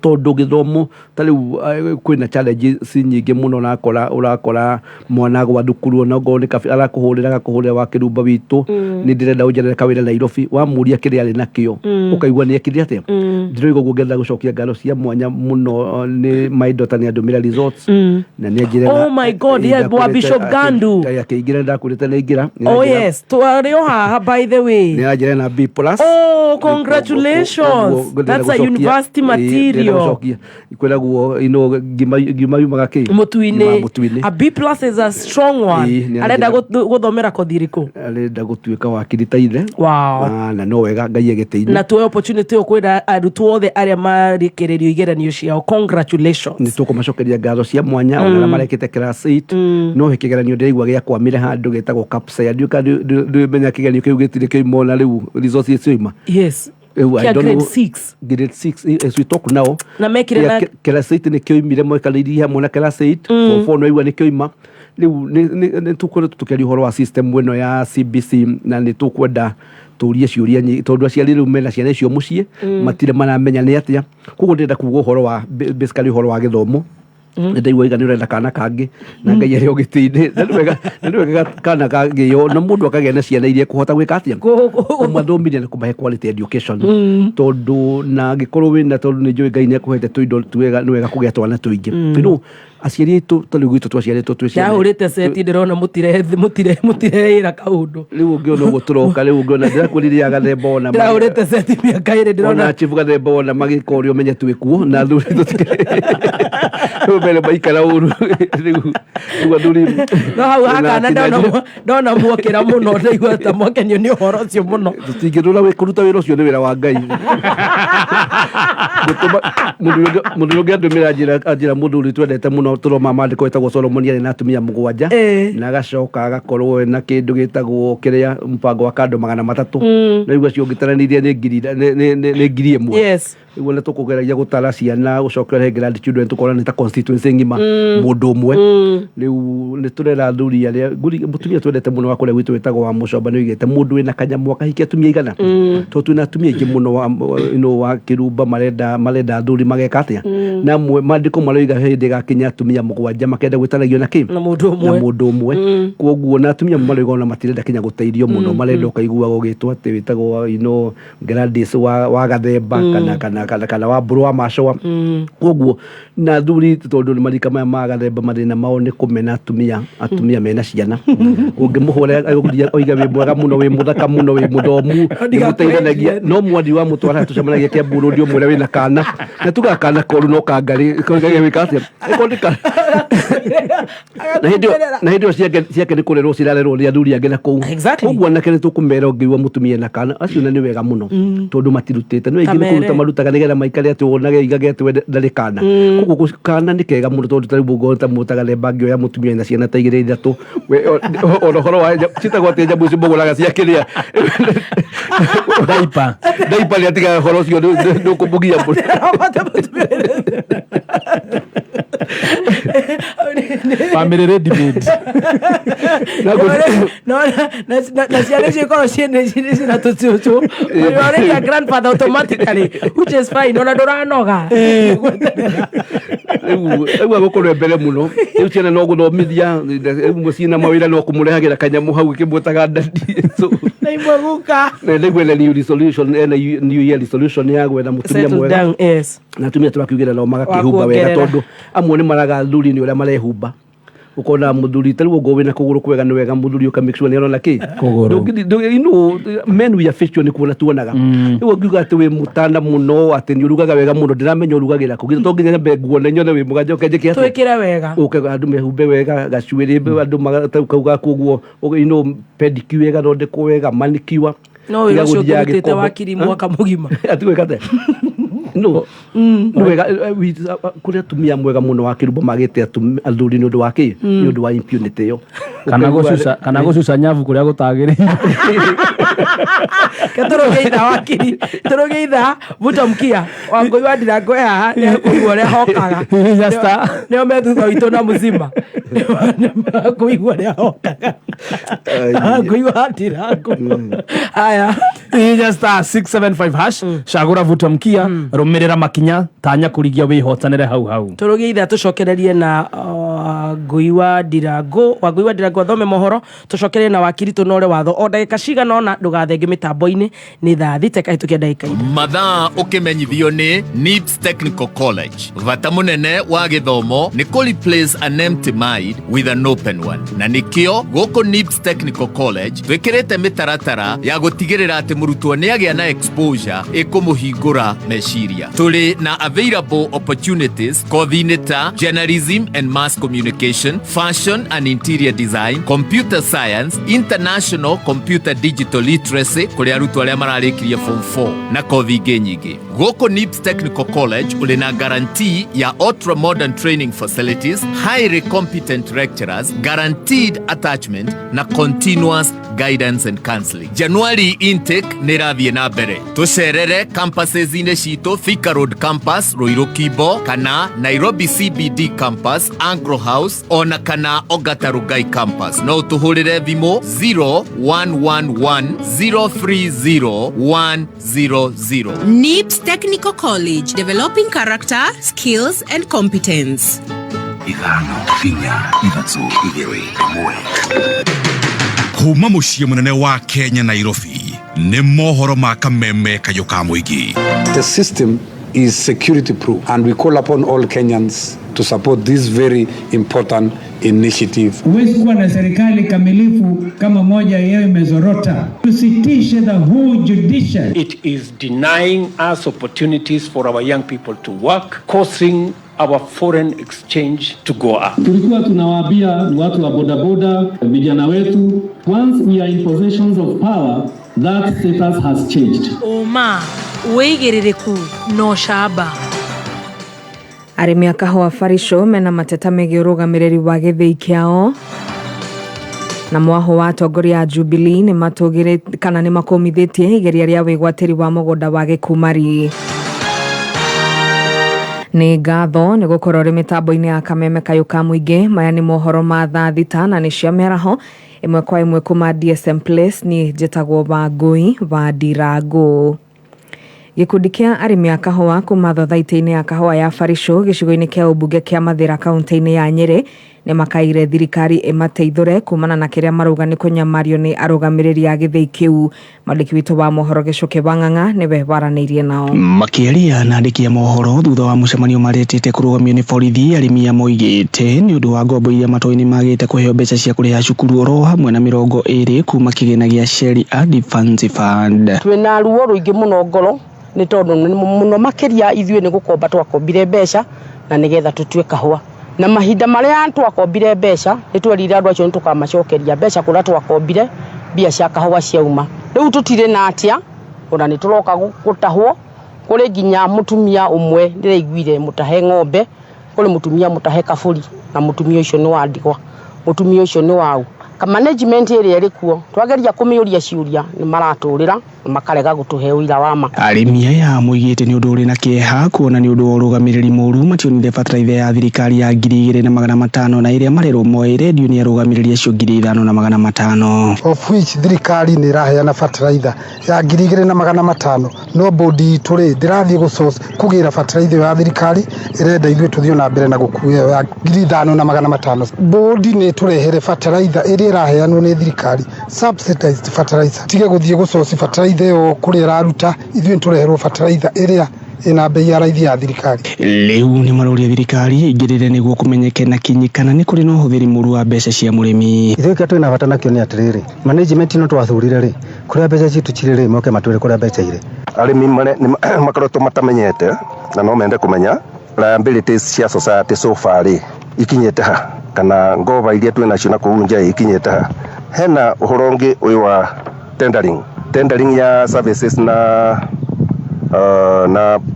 tondũ gĩthomo ta rĩu kwĩna challenges nyingĩ mũno ũrakora mwana agwa thukuru ona ngorwo nĩ arakũhũrĩra Wakirumba witũ nĩ ndĩrenda ũnjerere kawĩra Nairobi wamũria kĩrĩa arĩ nakĩo ũkaigua nĩ ekire atĩa ndĩroiga ũguo ngetha gũcokia ngaro cia mwanya mũno nĩ my daughter nĩ andũmĩra results na nĩ njĩra oh my god yeah boy Bishop Gandu akĩingĩra ndakwĩrĩte nĩ ingĩra oh yes twarĩ o haha by the way nĩ anjĩra na B+ oh congratulations that's a university material ikwĩragwo ngima yumaga kĩ mũtu-inĩ a B+ is a strong one arenda gũthomera kothi ĩrĩkũ arenda gũtuĩka wakiri ta ithe na no wega Ngai agĩteithia na tuoe opportunity kwĩra arutwo othe arĩa marĩkĩrĩrio igeranio ciao congratulations nĩ tũkũmacokeria ngatho cia mwanya ona marekĩte class 8 no kĩgeranio ndĩraigua gĩakwamire handũ gĩtagwo capsa ndĩmenya kĩgeranio kĩu gĩtirĩ kĩoima na rĩu resources cioima yes grade 6 as we talk now na mekire class 8 nĩ kĩoimire mwekanĩirie hamwe na class 8 form 4 no igua nĩ kĩoima rĩu nĩ tũkwenda tũkĩaria ũhoro wa system ĩno ya CBC na nĩ tũkwenda tũrie ciũria tondũ aciari rĩu mena ciana icio mũciĩ matirĩ maramenya nĩ atĩa koguo ndĩrenda kuuga ũhoro wa basically ũhoro wa gĩthomo ndaigua igana ũrenda kana kangĩ na Ngai arĩ ũgĩtĩ-inĩ na nĩ wega kana kangĩyo na mũndũ akagĩa na ciana iria kũhota gwĩka atĩa kũmathomithia na kũmahe quality education tondũ na angĩkorwo wĩna tondũ nĩ njũĩ Ngai nĩ akũhete tũindo twega nĩ wega kũgĩa twana tũingĩ aciari aitũ ta rĩu gwitũ twaciarĩtwo twĩ ciana ndahũrĩte seti ndĩrona mũtireĩra kaũndũ rĩu ũngĩona ũguo tũroka rĩu ũngĩona ndĩrakwĩrĩria Gathemba ona ndahũrĩte seti mĩaka ĩrĩ ndĩrona ona Chief Gathemba ona magĩka ũrĩa ũmenye twĩkuo na thuri mbere maikara ũru rĩu athuri no hau hakana ndona muokĩra mũno ndaigua ta mwakenio nĩ ũhoro ũcio mũno tũtingĩrũra kũruta wĩra ũcio nĩ wĩra wa Ngai mũndũ ũngĩ andũmĩra njĩra mũthuri twendete mũno tũroma mandĩko ĩtagwo Solomon arĩ na atumia 7 na agacoka agakorwo na kĩndũ gĩtagwo kĩrĩa mũbango wa kando 300 na igua cio ngĩtaranĩirie nĩ ngiri ĩmwe yes rĩu ona tũkũgeragia gũtara ciana gũcokera grad children tũkorwo nĩ ta constituency ngima mũndũ ũmwe rĩu nĩ tũrera athuri arĩa mũtumia twendete mũno wa kũrĩa gwitũ wĩtagwo wa Mũcomba nĩ oigĩte mũndũ wĩna kanyamũ akahikia atumia 100 tondũ twĩna atumia aingĩ mũno wa Kirumba marenda athuri mageka atĩa na mandĩko maroiga hĩndĩ gakinya atumia 7 makenda gwĩtanagio na kĩ na mũndũ ũmwe koguo na atumia maroiga ona matirenda kinya gũteithio mũno marenda ũkaiguaga ũgĩtwo atĩ wĩtagwo Gladys wa Gathemba kana wa Mburu Machua koguo na athuri tondũ nĩ marika maya ma Gathemba mathĩna mao nĩ kũmena atumia mena ciana ũngĩmũhũra oiga wĩ mwega mũno wĩ mũthaka mũno wĩ mũthomu nĩgũteithanagia no mwathi wa mũtwara tũcemanagia Kĩamburu ũndĩ ũmwe wĩna kana na tugakana koru no kangarĩ wĩka atĩa na hĩndĩ ĩyo ciake nĩ kũrerwo cirarerwo nĩ athuri angĩ na kũu koguo anake nĩ tũkũmera ũngĩigua mũtumia na kana acio na nĩ wega mũno tondũ matirutĩte no aingĩ nĩ kũruta marutaga nĩgetha maikare atĩ wonage igage atĩ ndarĩ kana koguo kana nĩ kega mũno tondũ ta rĩu ũngĩona ta mũtaga Gathemba angĩoya mũtumia na ciana ta 2 3 ona ũhoro wa citagwo atĩ nyamũ icio mũgũraga cia kĩrĩa daipa nĩ atigaga ũhoro ũcio ndũkũmũgia mũno Family ready made. Na ciana cikorwo ciĩna tũcucu already a grandfather automatically, which is fine. Ona ndũranoga Ewa gũkorwo mbere mũno rĩu ciana no gũthomithia mũciĩ mawĩra no kũmũrehagĩra kanyamu hau kĩmwĩtaga ndandi na imwe guka na nĩgwetha new year resolution ya gwetha mũtumia mwega na tumia tũrakiugĩra nao magakĩhumba wega tondũ amwe nĩ maraga thuri nĩ ũrĩa marehumba ukona muthuri tari wogo wena kuguru kwega ni wega muthuri uka make sure ni arona ki you know men we are fiction kuona tuonaga iwo ngiuga ati we mutanda muno ati ni urugaga wega muno ndiramenya urugagira kugira to nginya mbe nguone nyone we mugaje ukenje kiasi twikira wega uke andu mehumbe wega gacuiri be andu magauga kuguo you know pedicure wega ronde ko wega manicure no we ucio tutete wakiri mwaka mugima ati wekate no wega kuria tumia mwega muno wa kirumba magite athuri ni undu wa ki ni undu wa impunity yo kana gucuca nyavu kuria gutagiri katurogeitha wakiri turogeitha butamkia wangoi wa ndirango ya ni kuigua ria hokaga ni omethu witũ na muzima kuigua ria hokaga kuigua ndirango aya just 675# shagura butamkia rumirira makinya tanya kurigia wihotanire hau turogeitha tucokererie na ngui wa ndirango thome mohoro tucokererie na wakiri Tunorwo Kiwatho o ndagika cigana ona ndugathenge mitambo-ini ni thaa thite kahitukia ndagika ine mathaa ukimenyithio ni NIBS Technical College vata munene wa githomo ni ku replace an empty mind with an open one na nikio guku NIBS Technical College twikirite mitaratara ya gutigirira ati murutwo ni agia na exposure ikumuhingura meciria tuli na available opportunities kothi-ini ta journalism and mass communication, fashion and interior design, computer science, international computer digital literacy kuri arutwo aria mararikirie form 4 na kothi ingĩ nyingĩ guku NIBS Technical College uli na guarantee ya ultra modern training facilities, highly competent lecturers, guaranteed attachment na continuous guidance and counseling. January intake ni rathie na mbere tucerere campuses-ini citu Thika Road campus Ruiru Kimbo kana Nairobi CBD campus Anglo House ona kana Ongata Rongai campus no tuhurire thimu 0111030100. NIBS Technical College, developing character, skills and competence. Igano finya ivatsu igere mwe kuma muciĩ munene wa Kenya Nairobi nĩ mohoro ma kameme kayo ka muingi. The system is security proof and we call upon all Kenyans to support this very important initiative. Huwezi kuwa na serikali kamilifu kama moja yao imezorota. Tusitishe the whole judiciary. It is denying us opportunities for our young people to work, causing our foreign exchange to go up. Tulikuwa tunawaambia watu wa bodaboda, vijana wetu, once we are in possession of power, that status has changed. Oma, uigiririku no shaba. Arĩmi a kahũa Farisho mena mateta megiĩ ũrũgamĩrĩri wa gĩthĩi kĩao na mwaho wa atongoria a Jubilee nĩ matũgĩrĩte kana nĩ makomithĩtie igeria rĩa wĩgwatĩri wa mũgũnda wa Gĩkumari. Nĩ ngatho nĩ gũkorwo rĩ mĩtambo-inĩ ya kameme kayũ ka mũingĩ. Maya nĩ mohoro ma thaa thita na nĩ cia mĩaraho ĩmwe kwa ĩmwe kuma DSM Place. Niĩ njĩtagwo Wangui wa Ndirango. Gikundi kia arĩmi a kahũa kuma thothaitĩ-inĩ ya kahũa ya Farisho gĩcigo-inĩ kĩa ũmbunge kĩa Mathĩra kaunti-inĩ ya Nyeri nĩ makaire thirikari ĩmateithũre kumana na kĩrĩa marauga nĩ kũnyamario nĩ arũgamĩrĩri a gĩthĩi kĩu. Mwandĩki witũ wa mohoro Gĩcũke Wang'ang'a nĩwe waranĩirie nao. Makĩaria na andĩki a mohoro thutha wa mũcemanio maretete kũrũgamio nĩ borithi, arĩmi moigĩte nĩ ũndũ wa ngombo iria matoi-inĩ magĩte kũheo mbeca cia kũrĩha cukuru oro hamwe na 20 kuma kĩgĩna gĩa Sheria Defense Fund. Twĩna ruo rũingĩ mũno ngoro nĩ tondũ mũno makĩria ithuĩ nĩ gũkomba twakombire mbeca na nĩgetha tũtue kahũa na mahinda marĩa twakombire mbeca nĩ twerire andũ acio nĩ tũkamacokeria mbeca kũrĩa twakombire mbia cia kahũa ciauma. Rĩu tũtirĩ na atĩa ona nĩ tũroka gũtahwo kũrĩ nginya mũtumia ũmwe ndĩraiguire mũtahe ng'ombe, kũrĩ mũtumia mũtahe kabũri na mũtumia ũcio nĩ wa ndigwa, mũtumia ũcio nĩ wau. Ka management ĩrĩa ĩrĩ kuo twageria kũmĩũria ciũria nĩ maratũrĩra makarega gutuhe uira wama. Arĩmi aya moigĩte nĩ ũndũ ũrĩ na kĩeha kuona nĩ ũndũ wa ũrũgamĩrĩri mũũru mationire bataraitha ya thirikari ya 2,500 na ĩrĩa marerwo moe redio nĩ arũgamĩrĩri acio 5,500 of which thirikari nĩ ĩraheana bataraitha ya 2,500 no bodi itũ rĩ ndĩrathiĩ kũgĩra bataraitha ya thirikari ĩrenda ithuĩ tũthiĩ na mbere na gũkuua ya 5,500. Bodi nĩ tũrehere bataraitha ĩrĩa ĩraheanwo nĩ thirikari subsidized fertilizer, tige gũthiĩ gũcoci bataraitha ĩyo kũrĩa ĩraruta, ithuĩ tũreherwo bataraitha ĩrĩa ina bei ya raithi ya thirikari. Rĩu nĩ maroria thirikari ingĩrĩre nĩguo kũmenyeke na kinyi kana nĩ kũrĩ na ũhũthĩri mũru wa mbeca cia mũrĩmi. Ithuĩ kĩrĩa twĩna bata nakĩo nĩ atĩrĩrĩ, management ĩno twathurire rĩ, kũrĩa mbeca citũ cirĩ rĩ, moke matwĩre kũrĩa mbeca irĩ. Arĩmi makoretwo matamenyete na no mende kũmenya liabilities cia society so far rĩ ikinyĩte ha, kana ngova iria twĩnacio na kũu nja ikinyĩte ha. Hena ũhoro ũngĩ ũyũ wa tendering ya services na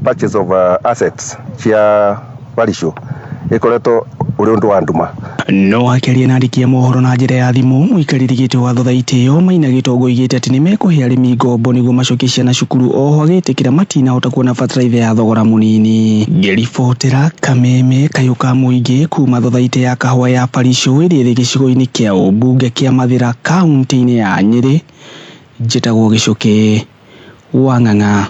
purchase of assets cia parisho ikoretwo uri undu wa nduma. No akĩaria na andĩki a mohoro na njĩra ya thimũ, mũikarĩri gĩtĩ wa Thothaitĩ ĩyo Maina Gĩtongo oigĩte atĩ nĩ mekũhe arĩmi ngombo nĩguo macokie ciana cukuru, oho agĩtĩkĩra matinahota kuona bataraitha ya thogora mũnini. Ngĩribotera Kameme Kayũka Mũingĩ kuma Thothaitĩ ya kahũa ya Parisho ĩrĩa ĩrĩ gĩcigo-inĩ kĩa ũmbunge kĩa Mathĩra kaunti-inĩ ya Nyĩrĩ, njĩtagwo Gĩcũkĩ wa Ng'ang'a.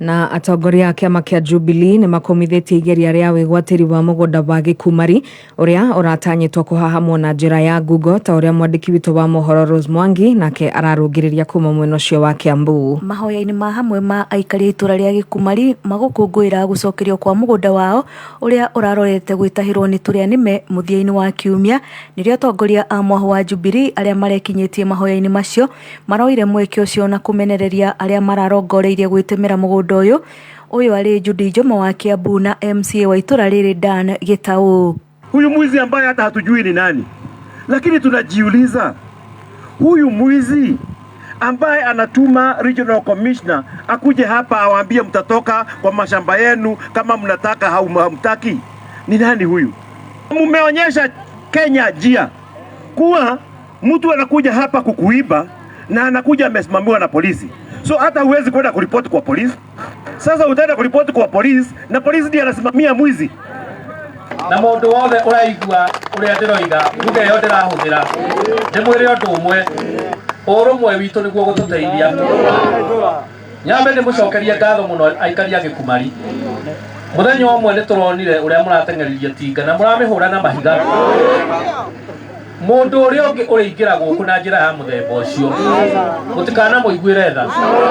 Na atongoria a kĩama kĩa Jubilee nĩ makomithĩtie igeria rĩa wĩgwatĩri wa mũgũnda wa Gĩkumari ũrĩa ũratanyĩtwo kũhahamwo na njĩra ya Google, ta ũrĩa mwandĩki witũ wa mohoro Rose Mwangi nake ararũngĩrĩria kuma mwena ũcio wa Kiambu. Mahoya-inĩ ma hamwe ma aikari itũra rĩa Gĩkumari magũkũngũĩra gũcokerio kwa mũgũnda wao ũrĩa ũrarorete gwĩtahĩrwo nĩ tũrĩa nĩme mũthia-inĩ wa kiumia, nĩrĩo atongoria a mwahũ wa Jubilee arĩa marekinyĩtie mahoya-inĩ macio maroire mweke ũcio na kũmenereria arĩa mararongoreirie gwĩtemera mũgũnda Huyu ali Judy Joma wa Kiambu na MCA wa itũra rĩrĩ Dan Gĩtaũ. Huyu mwizi ambaye hata hatujui ni nani, lakini tunajiuliza huyu mwizi ambaye anatuma regional commissioner akuje hapa awaambie mtatoka kwa mashamba yenu kama mnataka au hamtaki, ni nani huyu? Mumeonyesha Kenya njia kuwa mtu anakuja hapa kukuiba na anakuja amesimamiwa na polisi. So hata huwezi kwenda kuripoti kwa polisi. Sasa utaenda kuripoti kwa polisi na polisi ndiye anasimamia mwizi. Na mũndũ wothe ũraigua ũrĩa ndĩroiga nduge yo ndĩrahũthĩra ndĩmwĩre ũndũ ũmwe, ũrũmwe witũ nĩguo gũtũteithia. Nyambe ndĩmũcokerie ngatho mũno aikari a Gĩkumari. Mũthenya ũmwe nĩtũronire ũrĩa mũrateng'eririe tinga na mũramĩhũra na mahiga. Mũndũ ũrĩa ũngĩ ũrĩingĩra gũkũ na njĩra ya mũthemba ũcio mũtikana mũiguĩre tha.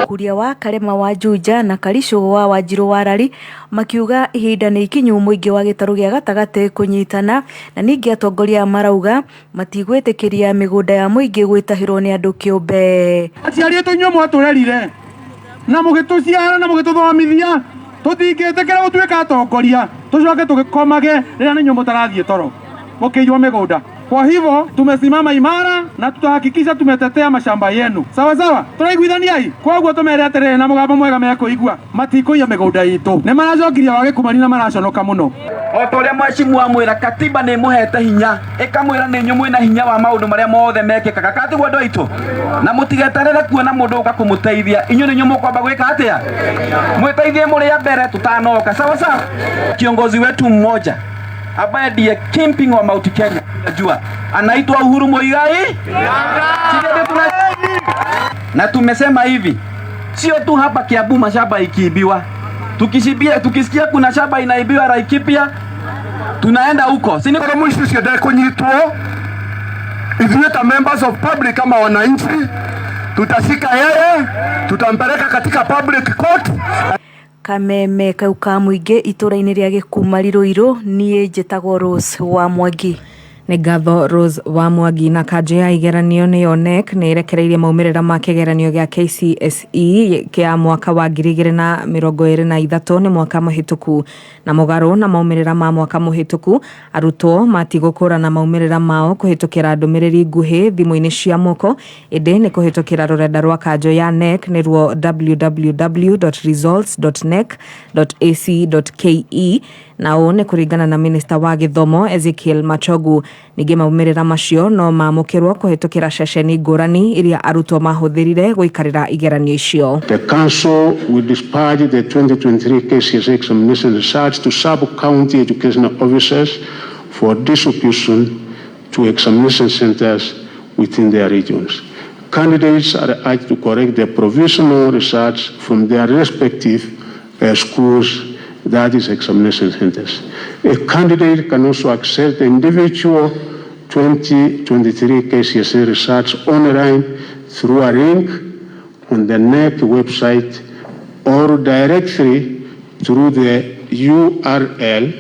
Kuria wa Karema wa Juja na Karisho wa Wanjirũ wa Rari makiuga ihinda nĩ ikinyu mũingĩ wa gĩtarũ gĩa gatagatĩ kũnyitana, na ningĩ atongoria marauga matigwĩtĩkĩria mĩgũnda ya mũingĩ gwĩtahĩrwo nĩ andũ kĩũmbe. Aciari aitũ inyuĩ mwatũrerire na mũgĩtũciara na mũgĩtũthomithia, tũtingĩtĩkĩra gũtuĩka atongoria tũcoke tũgĩkomage rĩrĩa nĩ inyuĩ mũtarathiĩ toro mũkĩiywo mĩgũnda. Kwa hivyo tumesimama imara na tutahakikisha tumetetea mashamba yenu. Sawa sawa? Turaiguithania hii. Kwa hivyo tumere aterere na mũgambo mwega mekũigua matikuiya mĩgũnda itũ. Nĩ maracokiria wa Gĩkumari na maraconoka mũno. O ta ũrĩa mheshimiwa mwĩra katiba nĩ mũhete hinya, ĩkamwĩra nĩ inyuĩ mwĩna hinya wa maũndũ marĩa mothe mekĩkaga. Katiguo andũ aitũ. Na mũtigeterere kuona mũndũ ũka kũmũteithia. Inyuĩ nĩ inyuĩ mũkwamba gwĩka atĩa? Mwĩteithie mũrĩ a mbere tutanoka. Sawa sawa? Kiongozi wetu mmoja ambaye ndiye kingpin wa Mount Kenya najua anaitwa Uhuru Muigai. Na tumesema hivi, sio tu hapa Kiambu mashamba ikiibiwa, tukisikia kuna shamba inaibiwa Laikipia tunaenda huko. Si niko mwisho sio dai kunyitwo If members of public kama wananchi tutashika yeye, tutampeleka katika public court. Kameme Kayũka Mũingĩ itũra-inĩ rĩa Gĩkumari Rũirũ, niĩ njĩtagwo Rose wa Mwangi. Nĩ ngatho Rose wa Mwangi. Na kanjũ ya igeranio nĩyo NEC nĩ ĩrekereirie maumĩrĩra ma kĩgeranio gĩa KCSE kĩa mwaka wa 2023 nĩ mwaka mũhĩtũku, na mũgarũ na maumĩrĩra ma mwaka mũhĩtũku arutwo matigũkũrana maumĩrĩra mao kũhĩtũkĩra ndũmĩrĩri nguhĩ thimũ-inĩ cia moko, ĩndĩ nĩ kũhĩtũkĩra rũrenda rwa kanjũ ya NEC nĩruo www.results.nec.ac.ke, na ũũ nĩ kũringana na Minister wa Gĩthomo Ezekiel Machogu. Ningĩ maumĩrĩra macio no mamũkĩrwo kũhetũkĩra ceceni ngũrani iria arutwo mahũthĩrire gũikarĩra igeranio icio. The council will dispatch the 2023 KCSE examination results to sub-county educational officers for distribution to examination centers within their regions. Candidates are urged to correct their provisional results from their respective schools, that is examination centers. A candidate can also access the individual 2023 KCSE results online through a link on the NEC website or directly through the URL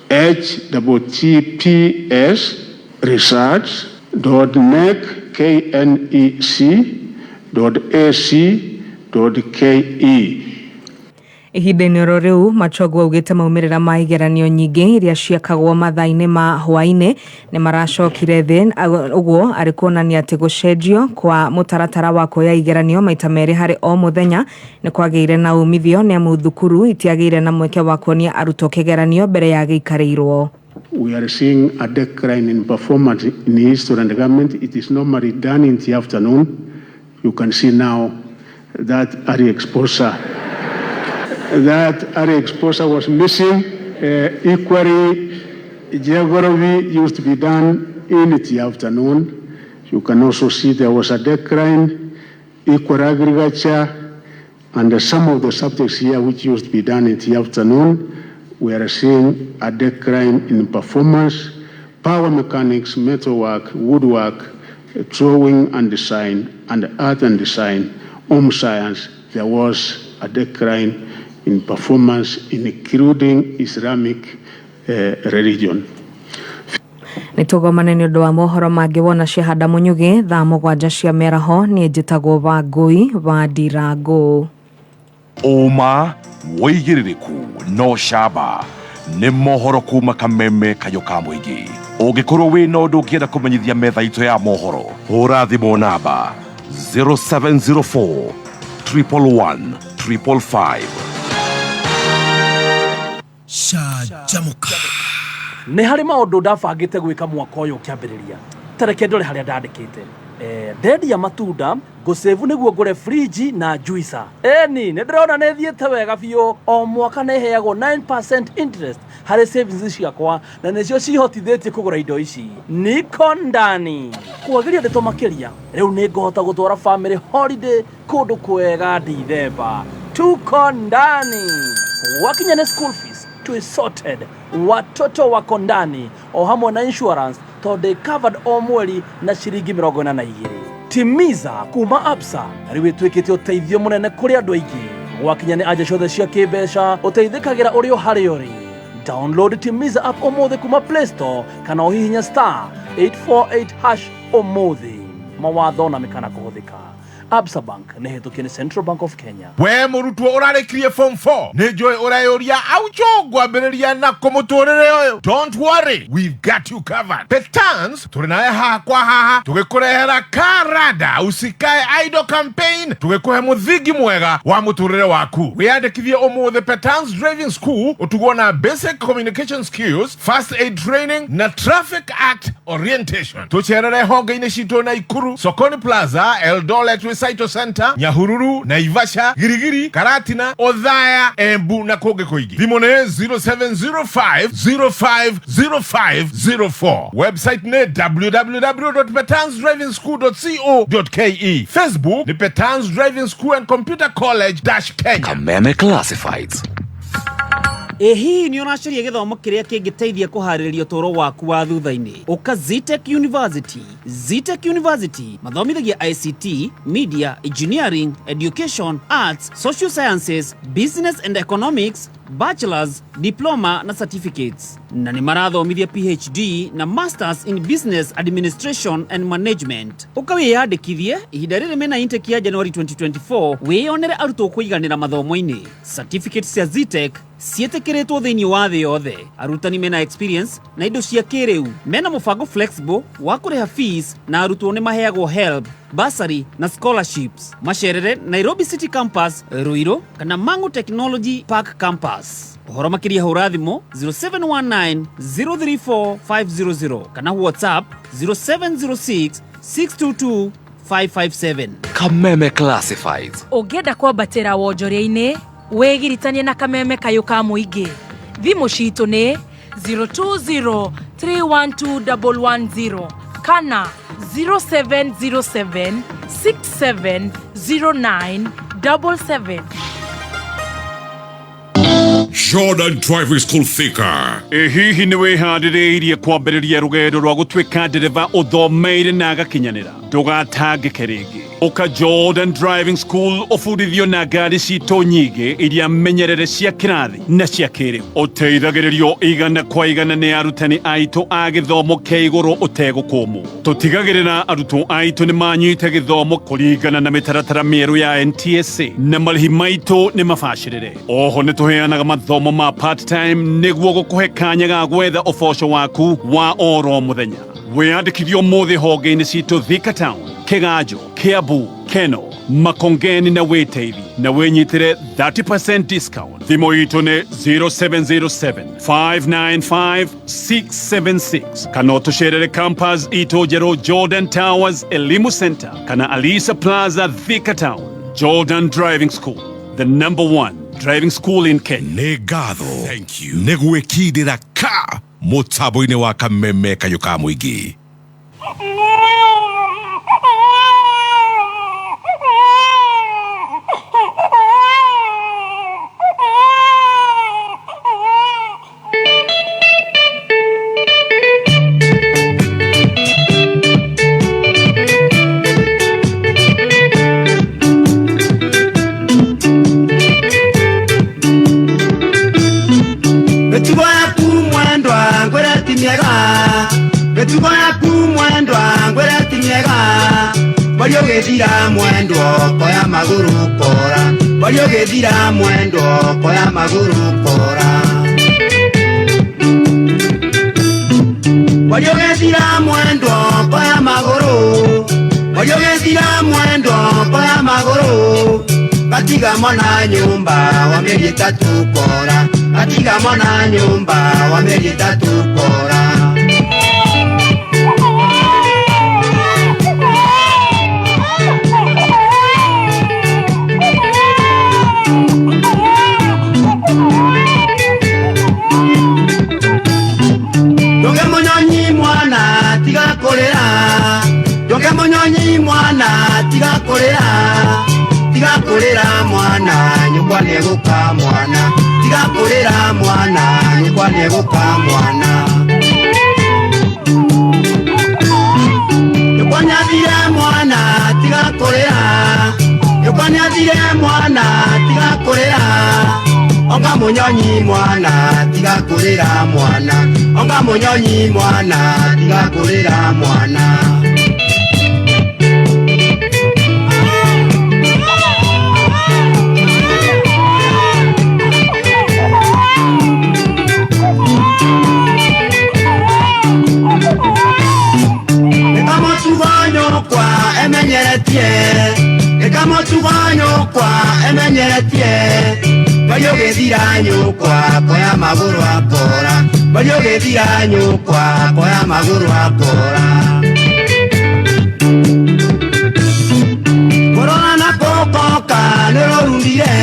https research.nec.ac.ke. Ihinda-inĩ rĩu Machogu augĩte maumĩrĩra ma igeranio nyingĩ iria ciekagwo mathaa-inĩ ma hwaĩ-inĩ nĩ maracokire thĩ, ũguo arĩ kuonania atĩ gũcenjio kwa mũtaratara wa kuoya igeranio maita merĩ harĩ o mũthenya nĩ kwagĩire na umithio, nĩ amu thukuru itiagĩire na mweke wa kuonia arutwo kĩgeranio mbere ya gĩikarĩirwo. We are seeing a decline in performance in history and government. It is normally done in the afternoon. You can see now that early exposure. That early exposure was missing. Equally, geography used to be done in the afternoon. You can also see there was a decline. Equal agriculture and some of the subjects here which used to be done in the afternoon, we are seeing a decline in performance. Power mechanics, metalwork, woodwork, drawing and design, and art and design, home science, there was a decline in performance, including Islamic religion. Nitugomane nĩ ũndũ wa mohoro mangĩ wona Shehada Munyugi thaa 7 cia mĩaraho. Niĩ njĩtagwo Wangui wa Ndirango. Ũma wĩigĩrĩrĩku no camba nĩ mohoro kuma kameme kayo ka mũingĩ. Ũngĩkorwo wĩ na ũndũ ũngĩenda kũmenyithia metha itũ ya mohoro, hũra thimũ namba 0704 111 555. Shajamuka. Nĩ harĩ maũndũ ndabangĩte gwĩka mwaka ũyũ kĩambĩrĩria. Tareke ndore harĩa ndandĩkĩte. Ndendia matunda, ngũsave nĩguo ngũre fridge na juicer. Eni, nĩ ndĩrona nĩ thiĩte wega biũ. O mwaka nĩ heagwo 9% interest harĩ savings ciakwa, na nĩcio cihotithĩtie kũgũra indo ici. Niko ndani. Kwagĩria ndeto makĩria. Rĩu nĩ ngũhota gũtwara family holiday kũndũ kwega December. Tuko ndani. Wakinya nĩ school fees to sorted. Watoto wako ndani o hamwe na insurance tondũ covered o mweri na ciringi 42. Timiza kuma Absa rĩu ĩtuĩkĩte ũteithio mũnene kũrĩ andũ aingĩ. Wakinya nĩ anja ciothe cia kĩmbeca ũteithĩkagĩra ũrĩ o harĩa ũrĩ. Download Timiza app ũmũthĩ kuma Play Store kana ũhihinya *848# ũmũthĩ. Mawatho na mĩkana kũhũthĩka. Absa Bank nĩ hetũkie nĩ Central Bank of Kenya. We mũrutwo ũrarĩkirie form 4 nĩ njũĩ ũreyũria aucho ngwambĩrĩria na kũmũtũrĩre ũyũ. Don't worry, we've got you covered. Petans tũrĩ nawe haha kwa haha tũgĩkũrehera karada usikae idle campaign, tũgĩkũhe mũthingi mwega wa mũtũrĩre waku. Wĩyandĩkithie ũmũthĩ Petans Driving School ũtugwo na basic communication skills, first aid training na traffic act orientation. Tũcerere honge-inĩ citũ Naikuru, Sokoni Plaza, Eldoret Recital Center, Nyahururu, Naivasha, Girigiri, Karatina, Othaya, Embu na kũngĩ kũingĩ. Thimũ nĩ 0705050504. Website nĩ www.petansdrivingschool.co.ke. Facebook nĩ Petans Driving School and Computer College-Kenya. Kameme Classifieds. Hihi nĩ ũracaria gĩthomo kĩrĩa kĩngĩteithia kũharĩrĩria ũtũũro waku wa thutha-inĩ? Ũka Zitech University. Zitech University mathomithagia ICT, Media, Engineering, Education, Arts, Social Sciences, Business and Economics, Bachelors, Diploma na Certificates. Na nĩ marathomithia PhD na Masters in Business Administration and Management. Ũka wĩyandĩkithie ihinda rĩrĩ mena intake ya January 2024 wĩyonere arutwo kũiganĩra mathomo-inĩ. Certificates cia Zitech ciĩtĩkĩrĩtwo thĩinĩ wa thĩ yothe. Arutani mena experience na indo cia kĩrĩu. Mena mũbango flexible wa kũrĩha fees na arutwo nĩ maheagwo help bursary na scholarships. Macerere Nairobi City Campus, Ruiru kana Mangu Technology Park Campus. Uhoro makiria hura thimo 0719 034 500 kana WhatsApp 0706 622 557. Kameme Classifieds. Ungenda kwambatira wonjoria-ini wigiritanie na Kameme Kayuka Muingi. Thimu citu ni 020 312 kana 0707 670977. Jordan Driving School Thika. Hihi ni wihaririirie kwambiriria rugendo rwa gutwika ndereva uthomeire na agakinyanira ndugatangike ringi uka Jordan Driving School ufundithio na ngari cito nyingi iria menyerere cia kirathi na cia kiriu uteithagiririo igana kwa igana ni arutani aitu a githomo kia iguru utegukumu tutigagirira arutwo aitu ni manyite githomo kuringana na mitaratara mieru ya NTSA na marĩhi maitu ni mabacirire. Oho ni tuheanaga mathomo ma part time niguo gukuhe kanya ga gwetha uboco waku wa oro muthenya. Wiyandikithio mothe honge-ini citu Thika Town, Kiganjo, Kiambu, Keno, Makongeni na Weteithi na winyitire 30% discount. Thimo itu ni 0707 595 676 kana tucerere campus itu jero Jordan Towers Elimu Center kana Alisa Plaza Thika Town. Jordan Driving School, the #1 driving school in Kenya. Negatho. Thank you. Negwikindira ka mutabo-ini wa Kameme Kayuka Muingi. Betugo yaku mwendwa ngwere timiega Balio gethira mwendwa koya maguru kora Balio gethira mwendwa koya maguru kora Balio gethira mwendwa koya maguru Balio gethira mwendwa koya maguru Katiga mwana nyumba wa mieri 3 kora Katiga mwana nyumba wa mieri 3 kora Jonge monyonyi mwana tiga kurira mwana nyukwa neguka mwana tiga kurira mwana nyukwa neguka mwana nyukwa nyathire mwana tiga kurira nyukwa nyathire mwana tiga kurira onga munyonyi mwana tiga kurira mwana onga munyonyi mwana tiga kurira mwana Ekamo tubanyo kwa emenyeretie Balio gethira nyukwa koya maguru akora Balio gethira nyukwa koya maguru akora Korona na kokoka nerorundire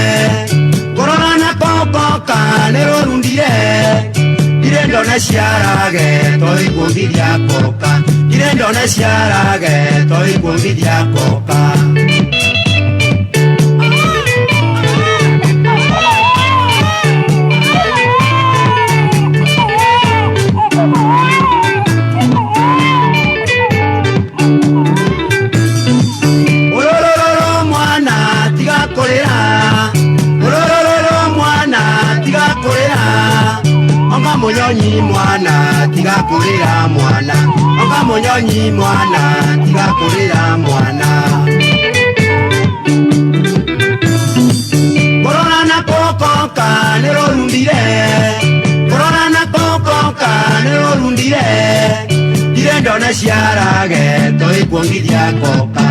Korona na kokoka nerorundire Irendo na ciarage toi kundiria koka Irendo na ciarage toi kundiria koka Orororo mwana tiga kurira Orororo mwana tiga kurira Onga munyonyi mwana tiga kurira mwana Onga munyonyi mwana tiga kurira mwana Korona na kokoka nerorundire Korona na kokoka nerorundire Irendo na ciarage toi kuongithia koka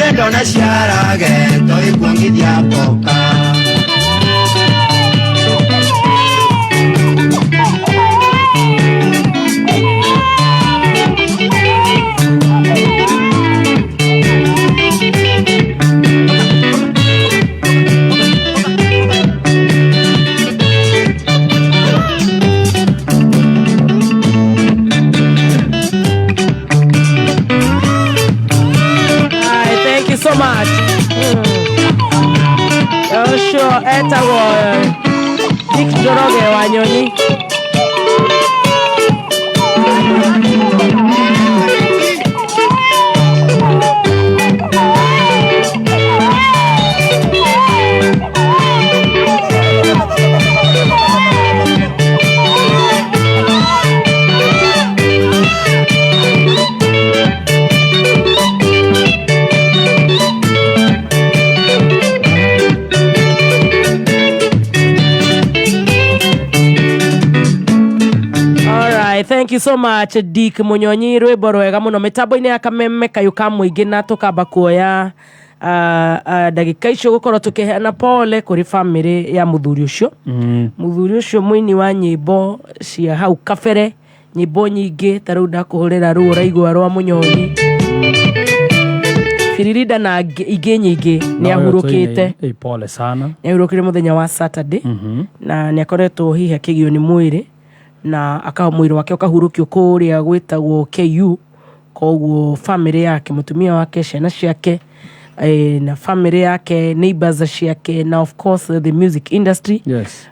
Endo na ciarage toi kuongithia mboka. So much. Sure, etago Dick Joroge Wanyonyi. Thank you so much Dick Munyonyi rwimbo rwega muno mitambo-ini ya Kameme Kayuka muingi na tukamba kuoya ndagika icio gukorwo tukiheana pole kuri family ya muthuri ucio muthuri ucio mwini wa nyimbo cia hau kabere nyimbo nyingi taru ndakuhurira ru uraigwa rwa Munyonyi Firirida na ingĩ nyingĩ ni ahurukite pole sana ni ahurukire muthenya wa Saturday na ni akoretwo hihi akigio ni mwiri na akawa mwiri wake ukahurukio kuria gwitagwo KU koguo family yake mutumia wake ciana ciake na family yake neighbors ciake na of course the music industry yes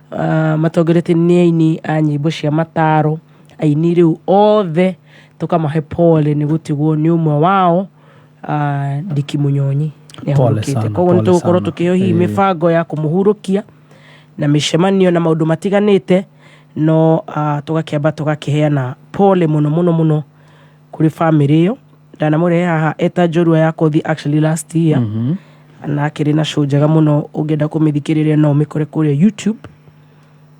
matongerete ni aini a nyimbo cia mataro aini riu othe tukamahe pole ni gutigwo ni umwe wao Dick Munyonyi ni ahurukite koguo nitugukorwo tukihio hihi mibango ya kumuhurukia na mishemanio na maundu matiganite no tugakiamba tugakiheana pole muno kuri family iyo ndana mure haha eta jorua ya kothi actually last year na akiri na show njega muno ungenda kumithikiriria no mikore kuri YouTube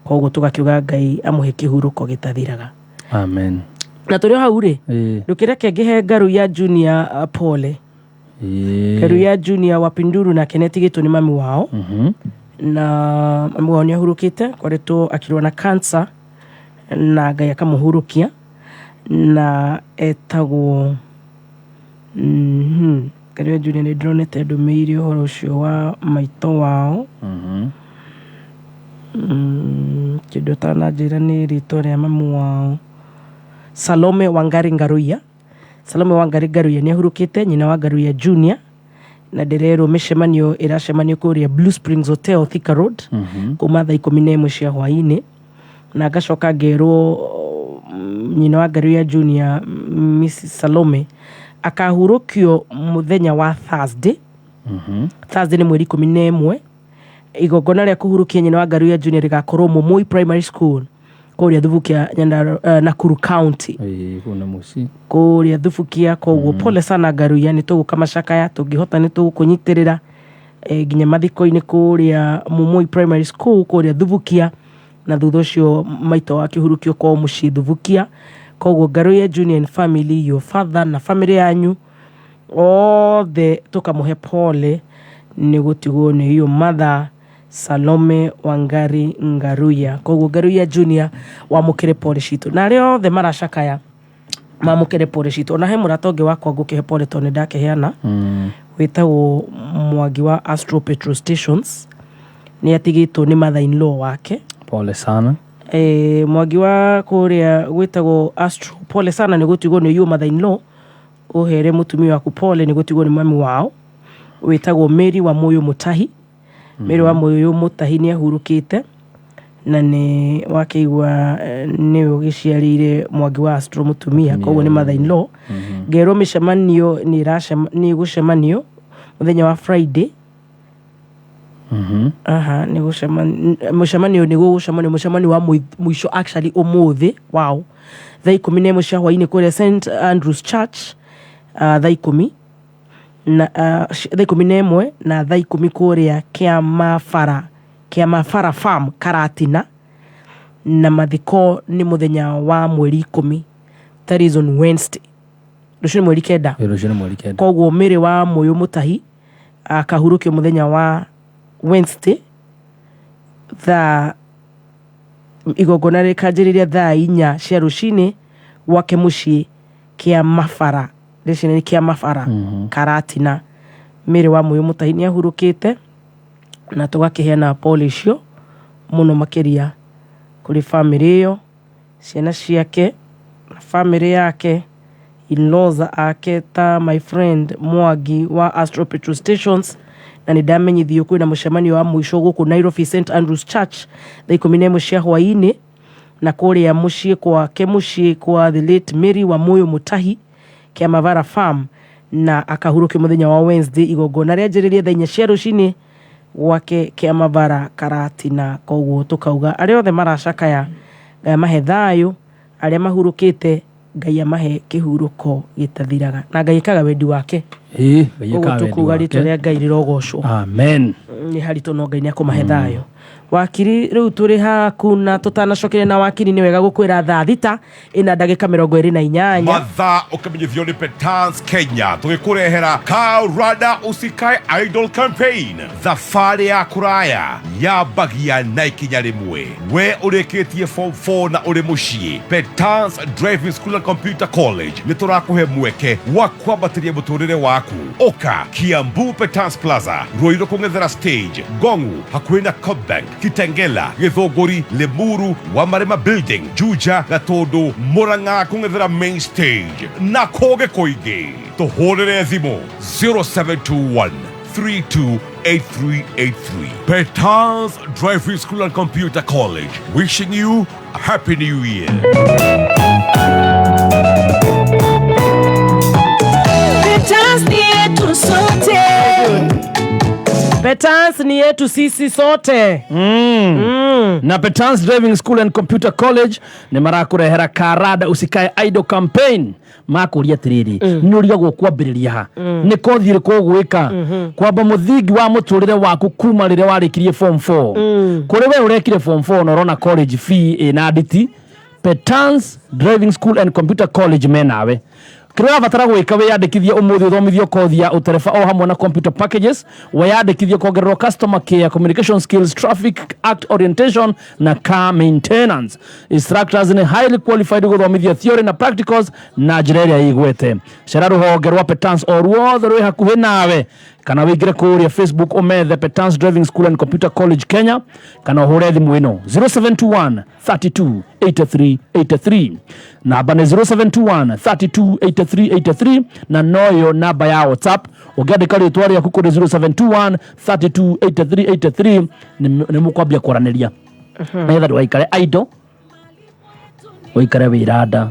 koguo tugakiuga Ngai amuhe kihuruko gitathiraga amen na turi hau ri ndukireke ngihe Ngaru ya Junior pole Ngaru ya Junior wa Pinduru na Keneti gitu ni mami wao na mami wao ni ahurukite koretwo akirwa na cancer na Ngai akamuhurukia na etagwo Ngaru ya Junior ni dronete ndumiiri uhoro ucio wa maito wao kido tana njira ni rito ria mami wao Salome Wangari Ngaruya Salome Wangari Ngaruya ni ahurukite nyina wa Ngaruya Junior na derero mishemanio irashemanio kuria Blue Springs Hotel Thika Road kuma thaa 11 cia hwaini na gacoka ngerwo nyina wa Ngaruya Junior Miss Salome akahurukio muthenya wa Thursday Thursday ni mweri 11 igogona ria kuhurukia nyina wa Ngaruya Junior rigakorwo Mumui Primary School kuria thubukia Nakuru County kuna musi kuria thubukia koguo pole sana Ngaruya ni tuguka macakaya tungihota ni tugunyitirira ginya mathiko-ini kuria Mumui Primary School kuria thubukia na thutha ucio maito akihurukio kwa muci thubukia koguo Ngaruya Junior and family your father na family yanyu othe tukamuhe pole ni gutigwo ni hiyo mother Salome Wangari Ngaruya koguo Ngaruya Junior wamukire pole citu na rio the marashakaya mamukire pole citu na he muratonge wakwa ngukihe pole tone ndakiheana witagwo Mwangi wa Astro Petrol Stations ni atigitwo ni mother in law wake pole sana Mwangi wa kuria witagwo Astro pole sana ni gutigwo ni you mother in law uhere mutumia waku pole ni gutigwo ni mami wao witagwo Mary wa Moyo Mutahi Mary wa Moyo Mutahi ni ahurukite na ni wakeigwa ni ugiciarire Mwangi wa Astro mutumia koguo ni mother in law ngero mishemanio ni gucemanio muthenya wa Friday ni gucemanio ni gucemanio wa mwisho actually umuthi wow thaa 11 cia hwaini kuria St Andrews Church thaa 10 na thaa 11 na thaa 10 kuria Kiamafara Farm Karatina na mathiko ni muthenya wa mweri 10 that is on Wednesday rucio mweri kenda koguo Mary wa Muyu Mutahi akahurukio muthenya wa Wednesday igogona rikanjiriria thaa 4 cia rucini gwake mucii kia Mafara ricini kia Mafara Karatina. Mary wa Muyu Mutahi ni ahurukite na tugakiheana pole cio muno makiria kuri family iyo, ciana ciake na family yake, in-laws ake ta my friend Mwangi wa Astro Petrol Stations, na nidamenyithio kwina mucemanio wa mwisho guku Nairobi St Andrews Church thaa 11 cia hwaini, na kuria mucii kwa the late Mary wa Muyu Mutahi kia Mavara Farm, na akahurukio muthenya wa Wednesday igogona rianjiriria thaa 4 cia rucini gwake kia Mavara Karatina. Koguo tukauga aria othe maracakaya mahe thayo, aria mahurukite Ngai amahe kihuruko gitathiraga, na Ngai kaga wendi wake. Ngai kaga wendi tukuga rito ria Ngai rirogocwo. Amen. Ni harito no Ngai ni akumahe thayo. Wakiri riu turi haku na tutanacokere na Wakiri ni wega gukwira thaa thita ina ndagika 28 mathaa ukamenyithio ni Petans Kenya tugikurehera Kaurada Usikae Idol Campaign, thabarĩ ya kuraya yambagia na ikinya rimwe. We urikitie form 4 na uri mucii, Petans Driving School and Computer College ni turakuhe mweke wa kwambatiria muturire waku. Oka Kiambu Petans Plaza, Ruiru kung'ethera stage, Gongu hakuhi na Cobank, Kitengela, Githunguri, Limuru, Wamarema Building, Juja, Gatundu, Murang'a kung'ethera main stage, na koge koingi. Tuhorere thimo 0721 328383. Petans Driving School and Computer College, wishing you a happy new year. Petans ni yetu sote. Petans ni yetu sisi sote. Na Petans Driving School and Computer College ni marakurehera Karada Usikae Idol Campaign. Makuria tiriri nuriga gukwambiriria ha ni kothi riko gwika kwamba muthingi wa muturire waku kuma rire warikirie form 4 kuri we urekire form 4 no rona college fee na nditi. Petans Driving School and Computer College menawe kira batara gwika we yandikithia umuthi uthomithio kothi ya utereba o hamwe na computer packages, we yandikithio kuongererwo customer care, communication skills, traffic act orientation na car maintenance. Instructors ni highly qualified guthomithia theory na practicals na njira iria igwete. Cera ruhonge rwa Petans o ruothe rwi hakuhi nawe, kana wigire kuria Facebook umethe Petans Driving School and Computer College Kenya, kana uhure thimu ino 0721 32 83 83. Namba ni 0721 32 83 83, na noyo namba ya WhatsApp ugiandika ritwa riaku kuri 0721 32 83 83 ni mukwambia kwaraniria. Naitha waikare idol, waikare wirada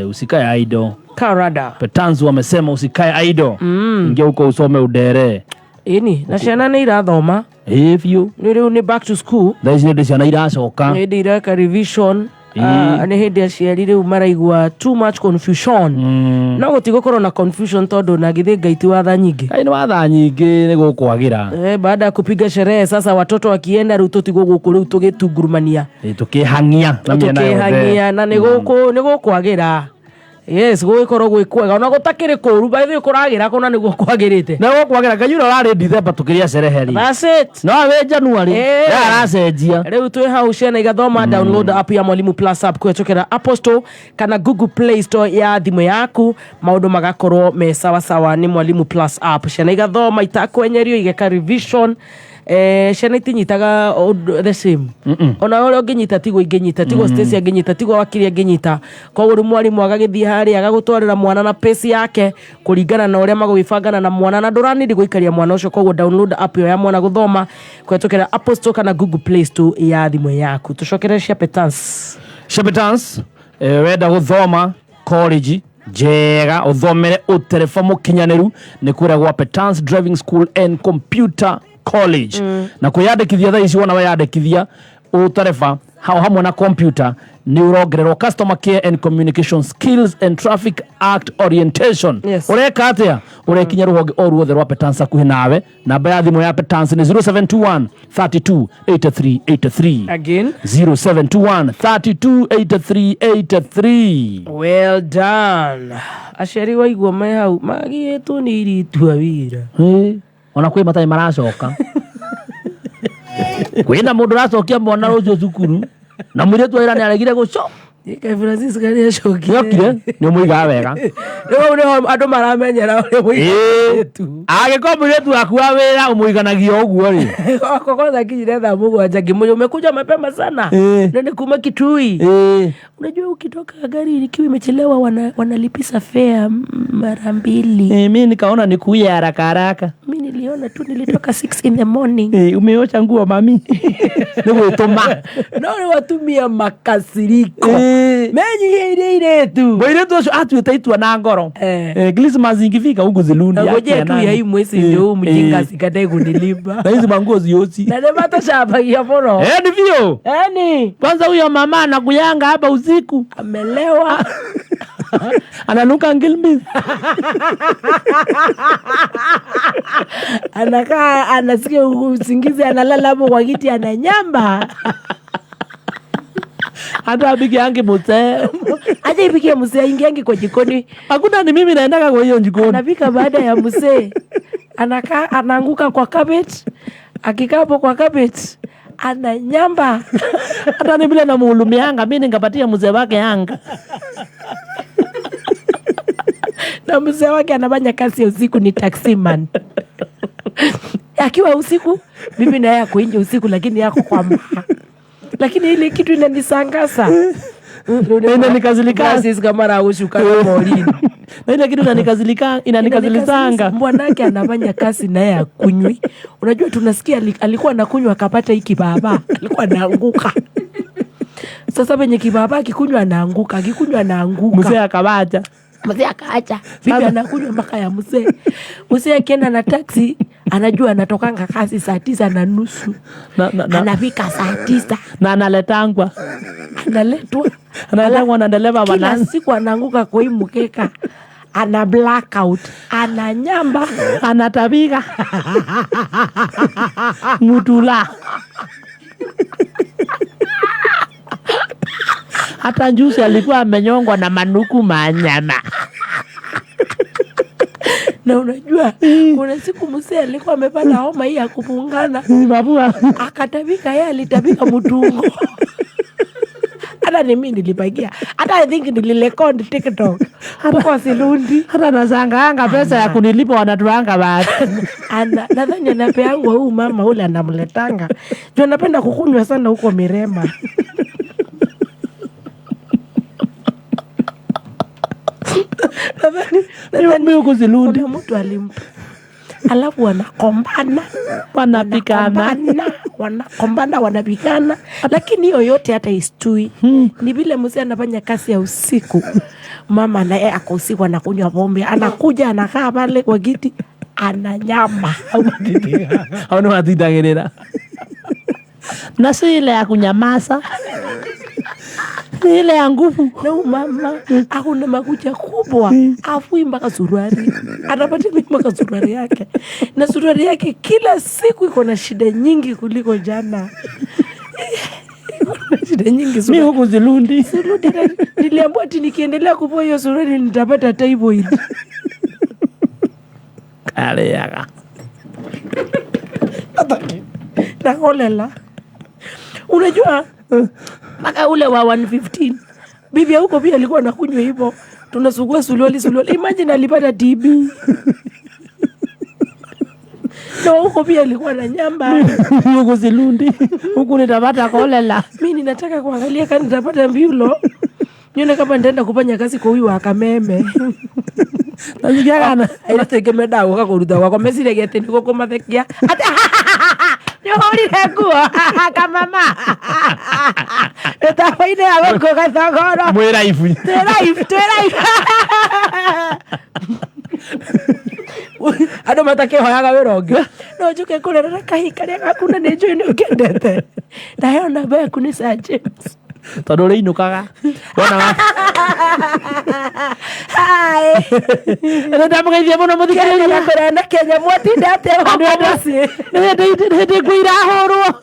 usikae idol. Karada Petans wamesema usikae idol, ingia huko usome udere. Ini na ciana ni irathoma if you ni back to school, thaici ni ciana iracoka ni ireka revision. Ni hindi aciari riu maraigua too much confusion. No gutigokorwo na confusion tondu na githi Ngai ti watha nyingi. Ngai ni watha nyingi ni gukwagira. Baada ya kupiga sherehe sasa watoto wakienda riu tutigo guku riu tugitungurumania tukihangia na ni gukwagira. Yes, gwikorwo gwikwega ona gutakiri kuru baithe kuragira kona niguo kwagirite na gukwagira Ngai ura rari December tukiria sereheri. That's it. No we January aracenjia riu twi hau ciana igathoma. Download app ya Mwalimu Plus app kwetokera Apple Store kana Google Play Store ya thimu yaku, maundu magakorwo me sawa sawa. Ni Mwalimu Plus app, ciana igathoma itakwenyerio igeka revision. Ciana itinyitaga the same. Ona ore unginyita tigo inginyita tigo Stacy anginyita tigo Wakiri anginyita. Koguo ri mwalimu agagithie hari agagutwarira mwana na pace yake kuringana na uria magwibangana na mwana, na nduranidi guikaria mwana ucio. Koguo download app ya mwana guthoma kwetokera Apple Store kana Google Play Store ya thimu yaku. Tucokere cia Petans. Wenda guthoma college jega uthomere utereba mukinyaneru ni kwira gwa Petans Driving School and Computer College. Na kuyandikithia thaa ici wona wayandikithia utereba hao hamwe na computer ni urongererwo customer care and communication skills and traffic act orientation. Ureka atia urekinya ruhonge oruothe rwa Petans akuhi nawe. Namba ya thimu ya Petans ni 0721 32 83 83. Again 0721 32 83 83. Well done. Asheri wa igwa mai hau magietu ni iritua wira. Ona kwi matai maracoka. Kwina mundu racokia mwana rucio cukuru na mwiretu wira ni aregire guco. Ika Francis kari acokire. Yokire ni muiga wega. Rĩu andũ maramenyera ũrĩa mwiretu. Agĩkorwo mwiretu waku wa wĩra umuiganagio ũguo rĩ. Kwanza kinyire thaa mũgwanja ngĩmũria umekuja mapema sana. Ndio kuma Kitui. Unajua ukitoka gari likiwa imechelewa wanalipisa fare mara 2. Mimi nikaona nikuye haraka haraka. Mimi niliona tu nilitoka 6 in the morning. Umeosha nguo mami. Nigwituma. No watumia makasiriko. Menyi ile tu. Mwiretu ucio atuĩte itua na ngoro. Christmas ingifika huko Zilundi yake. Ngoja tu ya hii mwezi ndio mjinga sikatae kunilipa. Na hizo manguo ziosi. Na nemata shabagia poro. Ndivyo. Ni. Kwanza huyo mama anakuyanga hapa usiku. Amelewa. Ananuka ngilmi. Anakaa anasikia usingizi analala hapo kwa kiti ananyamba. Hata abiki yangi muse. Aje ibiki muse ingiangi kwa jikoni. Hakuna ni mimi naendaka kwa hiyo jikoni. Anapika baada ya muse. Anakaa anaanguka kwa carpet. Akikaa hapo kwa carpet ananyamba. Hata ni bila namuhulumianga mimi ningepatia mzee wake yanga. Na mzee wake anafanya kazi ya usiku ni taximan. Akiwa usiku mimi na yeye ako nje usiku lakini yako kwa mama. Lakini ile kitu inanisangasa. Inanikazilika sisi kama raushu kama molini. Na ile kitu inanikazilizanga. Mbwanake anafanya kazi na yeye akunywi. Unajua tunasikia alikuwa anakunywa akapata hiki baba. Alikuwa anaanguka. Sasa penye kibaba akikunywa anaanguka, akikunywa anaanguka. Mzee akawacha. Mzee akaacha. Bibi anakunywa mpaka ya mzee. Mzee akienda na taxi anajua anatokanga kazi saa 9:30. Anafika saa 9 na analetangwa. Analetwa na dereva bwana. Kila siku anaanguka kwa hii mkeka. Ana blackout, ananyamba, anatabika. Mutula. Hata juzi alikuwa amenyongwa na manuku manyama. Na unajua kuna siku mzee alikuwa amepata homa hii ya kupungana. Akatabika, yeye alitabika mtungo. Hata ni mimi nilipagia. Hata I think nilirecord TikTok. Kwa Zilundi. Hata nashangaanga pesa ya kunilipa wanatuanga baadhi. Nadhani anapeangwa huyu mama ule anamletanga. Ndio napenda kukunywa sana huko Mirema. Nadhani huko Zilundi mtu alimpa. Alafu wanakombana, wanapigana. Lakini hiyo yote hata istui. Ni vile mzee anafanya kazi ya usiku. Mama na yeye ako usiku anakunywa pombe. Anakuja anakaa pale kwa kiti ananyama. Au ni watidagirira. Na si ile ya kunyamaza. Ni ile ya nguvu. Na mama hakuna makucha kubwa. Afui mpaka suruali. Anapatia mpaka suruali yake. Na suruali yake kila siku iko na shida nyingi kuliko jana. Shida nyingi mimi huko Zilundi. Niliambiwa ati nikiendelea kuvua hiyo suruali nitapata typhoid. Kale yaga. Na holela. Unajua mpaka ule wa 115 bibi huko pia alikuwa anakunywa hivyo. Tunasugua suruali. Imagine alipata TB. Na huko pia alikuwa na nyamba. Huko Zilundi. Huko nitapata kolela. Mimi ninataka kuangalia kama nitapata mbiulo. Nione kama nitaenda kufanya kazi kwa huyu wa Kameme. Nasikiana. Ile tegemea dawa kwa kuruda kwa mesire gete niko kwa mathekia. Nyohori rekua kama mama. Eta faida ya wako kasagoro. Mwera ifu. Tera ifu. Ando matake hoyaga wirongi. No njuke kurera kahika ria gakuna ni njui ni ukendete. Na he ona beku ni Sir James. Tondu riinukaga. Wona. Hai. Nda mugeithia muno muthikiriria mbere na Kenya mwatinda ate wandu andasi. Ndio kuira horo.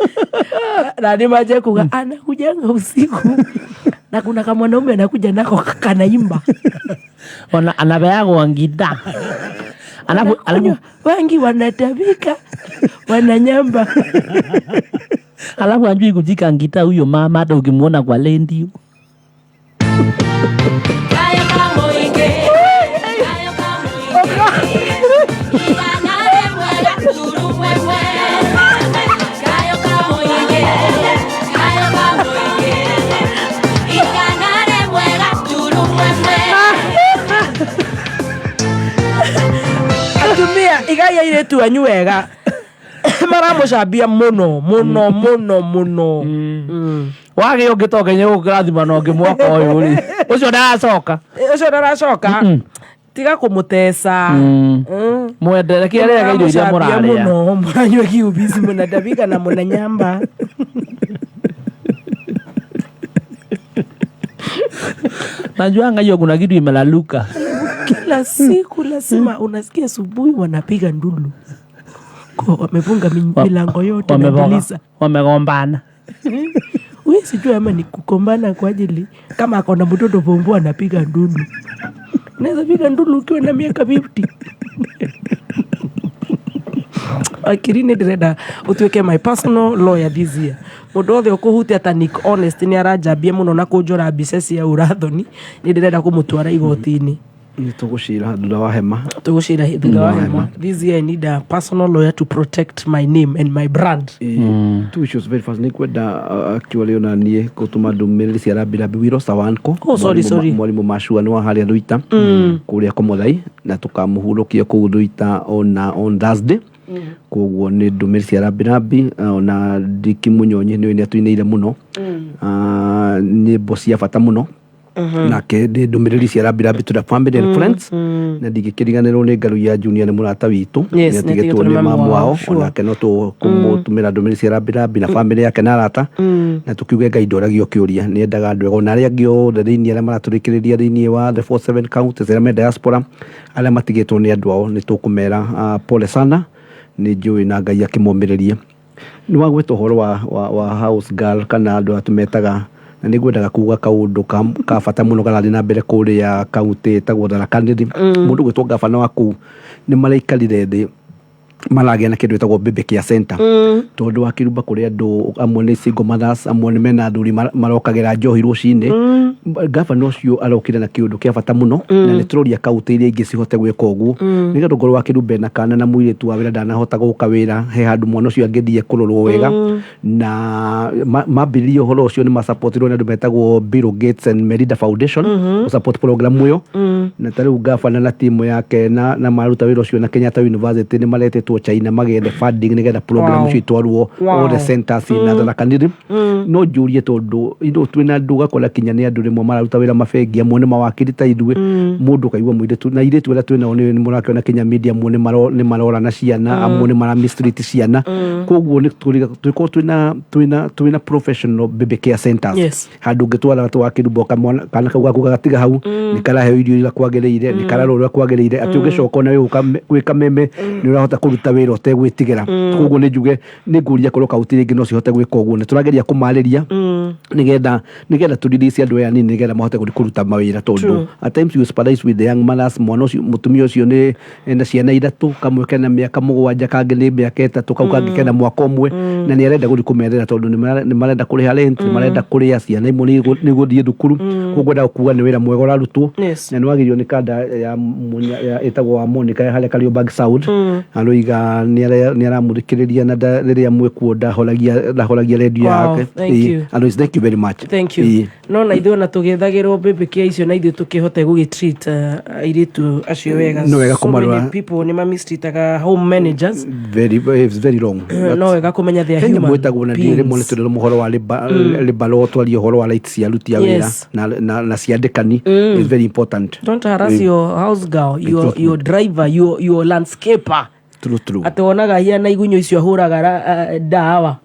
Na ni maje kuga anakujanga usiku. Na kuna kama mwanaume anakuja nako kanaimba. Ona anabeagwa ngida. Alafu wengi wanatabika wananyamba. Alafu anjui kujika ngita huyo mama hata ukimuona kwa lendi. Atumia igaya ile tu anyu wega. Maramucambia muno. Wage ungitoka nyenye ukirathima no ngimwaka uyu ri. Ucio ndaracoka. Tiga kumutesa. Mwendere kiaria irio iria muraria. Muno muranywa kiubisi munadabika na munanyamba. Najua ngayo kuna kitu imelaluka. Kila siku lazima unasikia asubuhi wanapiga ndulu. Kwa wamefunga milango yote na dirisha. Wamegombana. Wewe sijui ama ni kukombana kwa ajili kama akona mtoto bombo anapiga ndulu. Unaweza piga ndulu ukiwa na miaka 50. Akirine direda utuweke my personal lawyer this year. Mundu othe ukuhuti ata Nick Honest ni arajambia muno na kunjora bisesi ya urathoni ni direda kumutwara igoti-ini. Ni tugushira thutha wa hema. Tugushira thutha wa hema. This year I need a personal lawyer to protect my name and my brand. Two issues very fast. Ni kwenda actually ona nie gutuma ndumiriri cia Rabirabi wiro sawanko. Oh, sorry. Mwalimu Machua no haria Ruita. Kuria Komothai na tukamuhurukia kuu Ruita on Thursday. Koguo ni ndumiriri cia Rabirabi ona Diki Munyonyi ni atuineire muno. Ni bosia fata muno. Nake ndi ndumiriri cia Rabirabi to the family and friends na ndigikiriganirwo ni ngaru ya junior ni murata witu ni atigetwo ni mamu wao onake no tumutumira ndumiriri cia Rabirabi na family yake na arata na tukiuge Ngai ndoragio kiuria ni endaga andu ona aria angĩ othe thiini aria maraturikiriria thiini wa the 47 counties aria me diaspora aria matigetwo ni andu ao ni tukumera pole sana ni njui na Ngai akimomiririe ni wagweta uhoro wa house girl kana andu atumetaga na nigwendaga kuga kaundu ka fata muno garathi na mbere kuria kaunti tagwo Tharaka Nithi mundu gwitwo gavana wa kuu ni maraikarire thi maragia na kindu gitagwo baby care center tondu wa kirumba kuria andu amwe ni single mothers amwe ni mena athuri marokagira njohi rucini gavana ucio arokire na kiundu kia fata muno na ni turoria kaunti iria ingi cihote gwika uguo nigetha ngorwo wa kirumba na kana na muiritu wa wira ndanahota guka wira he handu mwana ucio angithie kurorwo wega na mambiririo horo ucio ni masupportirwo ni andu metagwo Bill Gates and Melinda Foundation support program uyo na tariu gavana na timu yake na maruta wira ucio na Kenyatta University ni marete to China magende funding nigetha program ucio itwarwo all the centers in Tharaka Nithi no jurie tondu indo twina nduga kola kinya ni andu rimwe mararuta wira mafengi amwe ni mawakiri ta ithuĩ mundu kaigua muiretu na iretu wira twina ni murakiona Kenya media amwe ni marora na ciana amwe ni mara mistreat ciana koguo ni twiko twina professional baby care centers handu ngitwara watu wakirumba kana kauga gatiga hau ni karahe irio ira kwagĩrĩire ni kararorwa kwagĩrĩire ati ungicoka na gwika meme ni urahota kuruta wira utegwitigera koguo ni njuge ni nguria korwo kauti ringi no cihote gwika uguo ni turageria kumariria nigetha turiricie andu aya nini nigetha mahote kuruta mawira tondu at times you sympathize with the young mothers mwana ucio mutumia ucio ni ena ciana ithatu kamwe kena miaka 7 kangi ni miaka 3 kau kangi kena mwaka umwe na ni arenda guthi kumerera tondu ni marenda kuriha rent ni marenda kuria ciana imwe ni guthie thukuru koguo nda kuwa ni wira mwega urarutwo na ni wagirio ni kanda ya etagwo wa Monica haria Kariobangi South alo tũiga nĩ aramũrĩkĩrĩria na rĩrĩa mwekuo ndahoragia redio yake. Thank you very much. Thank you. No na ithuĩ ona tũgethagĩrwo mbĩmbĩkia icio na ithuĩ tũkĩhote gũgĩtreat airĩtu acio wega. No wega so many people nĩ mamistreataga home managers. Very wrong. No wega kũmenya they are human mwĩtagwo na ndĩrĩ mone tũrĩ mũhoro wa libalo twaria ũhoro wa rights cia aruti a wĩra na ciandĩkani is very important. Don't harass your house girl, your driver, your landscaper. True. Ate wonaga hiana igunyũ icio ahũraga dawa.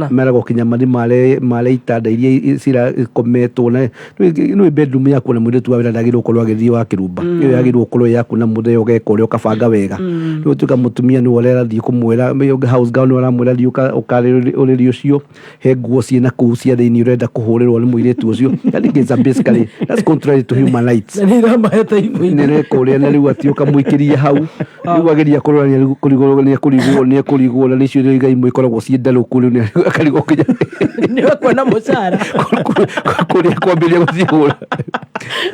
Mera gokinya mare itanda iria cirakometwo na nĩ bedroom yaku na mũndũ tuwa wĩra ndagĩrĩirwo gũkorwo agĩthiĩ wa kĩrumba ĩyo yagĩrĩirwo gũkorwo yaku na mũthenya ũgeka ũrĩa ũkabanga wega rĩu tuka mũtumia nĩ ũrera thiĩ kũmwĩra house girl nĩ ũramwĩra thiĩ ũkarĩrĩria ũcio he nguo ciĩna kũu cia thĩinĩ ũrenda kũhũrĩrwo nĩ mũirĩtu ũcio I think it's basically that's contrary to human rights nĩ kũrĩa na rĩu atĩ ũkamũikĩria hau rĩu ageria kũrora nĩ kũrigwo na nĩcio igai mwĩkoragwo ciendarũku rĩu akarigwo kinya nĩ kuona mũcara kũrĩa kwambĩrĩria gũcihũra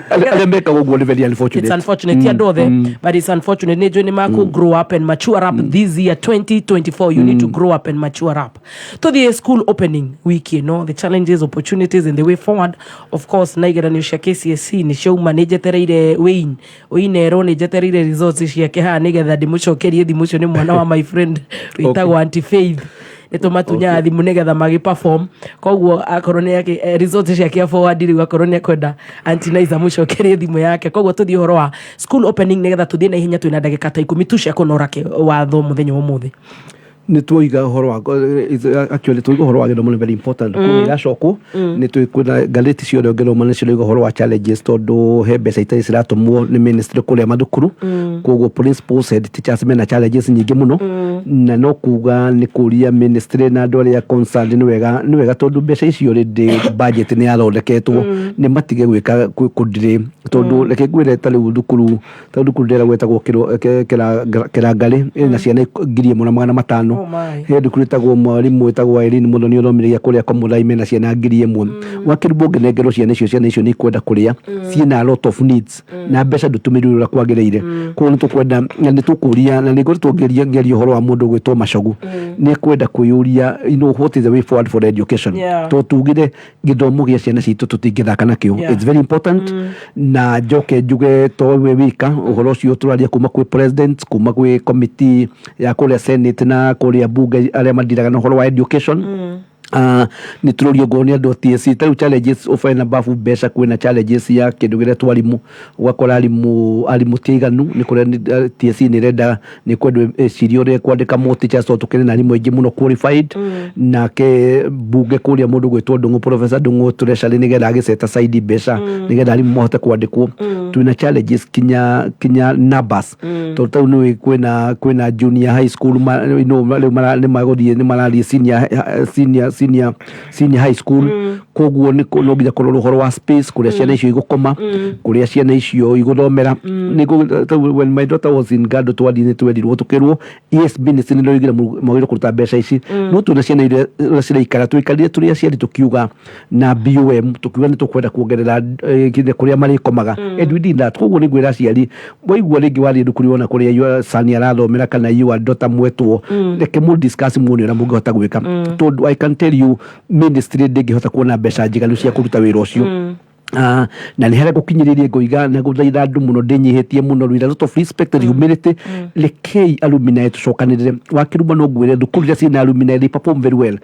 arĩa mekaga ũguo nĩ very unfortunate. It's unfortunate ti andũ othe but it's unfortunate nĩ njũĩ nĩ makũ grow up and mature up this year 2024 you need to grow up and mature up to the school opening week the challenges, opportunities and the way forward. Of course na igeranio cia KCSE nĩ ciauma nĩ njetereire Wĩnerwo nĩ njetereire results ciake haha nĩgetha ndĩmũcokerie thimũ ũcio nĩ mwana wa my friend wĩtagwo Auntie Faith nĩtũmatunya thimũ nĩgetha magĩ-perform koguo akorwo nĩ yake results ciake forward rĩu akorwo nĩ ekwenda Auntie Nice amũcokerie thimũ yake koguo tũthiĩ ũhoro wa school opening nĩgetha tũthiĩ na ihenya twĩna ndagĩka ta 10 tu cia kũnora watho mũthenya ũmũthĩ. Nĩ tuiga ũhoro wa actually tuiga ũhoro wa gĩthomo very important kũrĩa iracokwo nĩ twĩkwĩna ngathĩti ciothe ngĩthoma nĩ ciuga ũhoro wa challenges tondũ he mbeca itarĩ ciratũmwo nĩ ministry kũrĩa mathukuru koguo principals head teachers mena challenges nyingĩ mũno na no kuga nĩ kũria ministry na andũ arĩa concerned nĩ wega tondũ mbeca icio already budget nĩ yathondeketwo nĩ matige gwĩka kũndire tondũ reke ngwĩre ta rĩu thukuru ndĩra gwĩtagwo Kĩrangarĩ na ciana 1,500 he thukuru ĩtagwo mwarimũ ĩtagwo Irene mũno nĩ ũthomithĩria kũrĩa Komũthai na ciana 1,000 Wakiri Mburu ngengerwo ciana icio nĩ ikwenda kũrĩa ciena a lot of needs na mbeca ndũtũmĩrwo ũrĩa kwagĩrĩire koguo nĩ tũkwenda na nĩ tũkũria na nĩ tũngĩria ũhoro wa mũndũ gwĩtwo Macogu nĩ kwenda kwĩyũria what is the way forward for education tugire gĩthomo gĩa ciana citũ tũtingĩthaka nakĩo it's very important na njoke njuge to we wika ũhoro ũcio tũraria kuma kwĩ president kuma kwĩ committee ya kũrĩa senate na kũrĩa bunge arĩa mathiraga na ũhoro wa education nĩ tũrorio ngo nĩ andũ a TSC tarĩu challenges over na bafu mbeca kwĩna challenges ya kĩndũ gĩrĩa twarimũ ũgakora arimũ tiganu nĩ kũrĩa TSC nĩ renda nĩ kwendwo cirio ũrĩa kwandĩka more teachers to tũkĩrĩ na arimũ aingĩ mũno qualified nake bunge kũrĩa mũndũ gwĩtwo Ndung'u Professor Ndung'u Treasury nĩgetha agĩceta side mbeca nĩgetha arimũ mahote kwandĩkwo twĩna challenges kinya numbers tondũ tau nĩ kwĩna junior high school nĩ magũthiĩ nĩ marathiĩ senior high school koguo no nginya kũrora ũhoro wa space kũrĩa ciana icio igũkoma kũrĩa ciana icio igũthomera when my daughter was in Gado twathiĩ twerirwo tũkĩrwo ESB nĩ nĩroigire magĩrĩirwo kũruta mbeca ici no tuona ciana iria ciraikara twĩkarire tũrĩ aciari tũkiuga na BOM tũkiuga nĩ tũkwenda kuongerera kũrĩa marĩkomaga and we did that koguo nĩ ngwĩra aciari waigua rĩngĩ wathiĩ thukuru ona kũrĩa your son arathomera kana your daughter mwetwo reke mũ discuss muone ũrĩa mũngĩhota gwĩka tondũ I can tell you ministry ndĩngĩhota kuona mbeca njiganu cia kũruta wĩra ũcio na nĩ harĩa gũkinyĩrĩrie ngũiga na gũthaitha andũ mũno ndĩnyihĩtie mũno with a lot of respect and humility rekei alumni tũcokanĩrĩre Wakirumba no ngwĩre thukuru iria ciĩna alumni they perform very well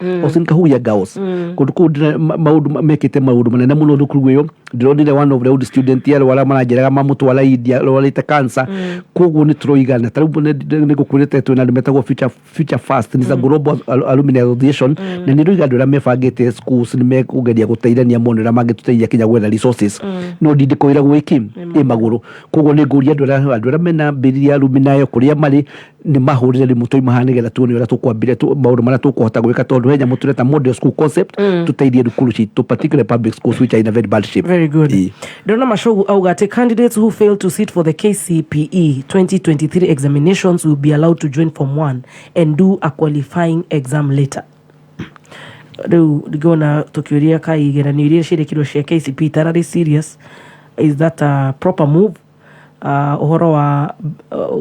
Kahuya girls kũndũ kũu maũndũ mekĩte maũndũ manene mũno thukuru ĩyo ndĩronire one of the old student yarĩ arĩa maranjĩraga mamũtwara India rwarĩte cancer koguo nĩ tũroigana tarĩu nĩ gũkwĩrĩte twĩna andũ metagwo future fast nĩ global alumni association na nĩ roiga andũ arĩa mebangĩte schools nĩ mekũgeria gũteithania mũno na mangĩtũteithia kinya gwetha resources no ndindĩkwĩra gwĩki magũrũ koguo nĩ ngũria andũ arĩa mena mbĩrĩria alumni nayo kũrĩa marĩ nĩ mahũrĩre rĩmũ tũimaha nĩgetha tuone ũrĩa tũkwambire maũndũ marĩa tũkũhota gwĩka tondũ henya mũtũreta model school concept tũteithie thukuru citũ particularly public schools which are in a very bad shape. Very good. Dona Macogu auga ati candidates who fail to sit for the KCPE 2023 examinations will be allowed to join Form 1 and do a qualifying exam later. Rĩu ngona tũkĩũria kai igeranio iria ciĩrĩkirwo cia KCPE tararĩ serious, is that a proper move? uhoro wa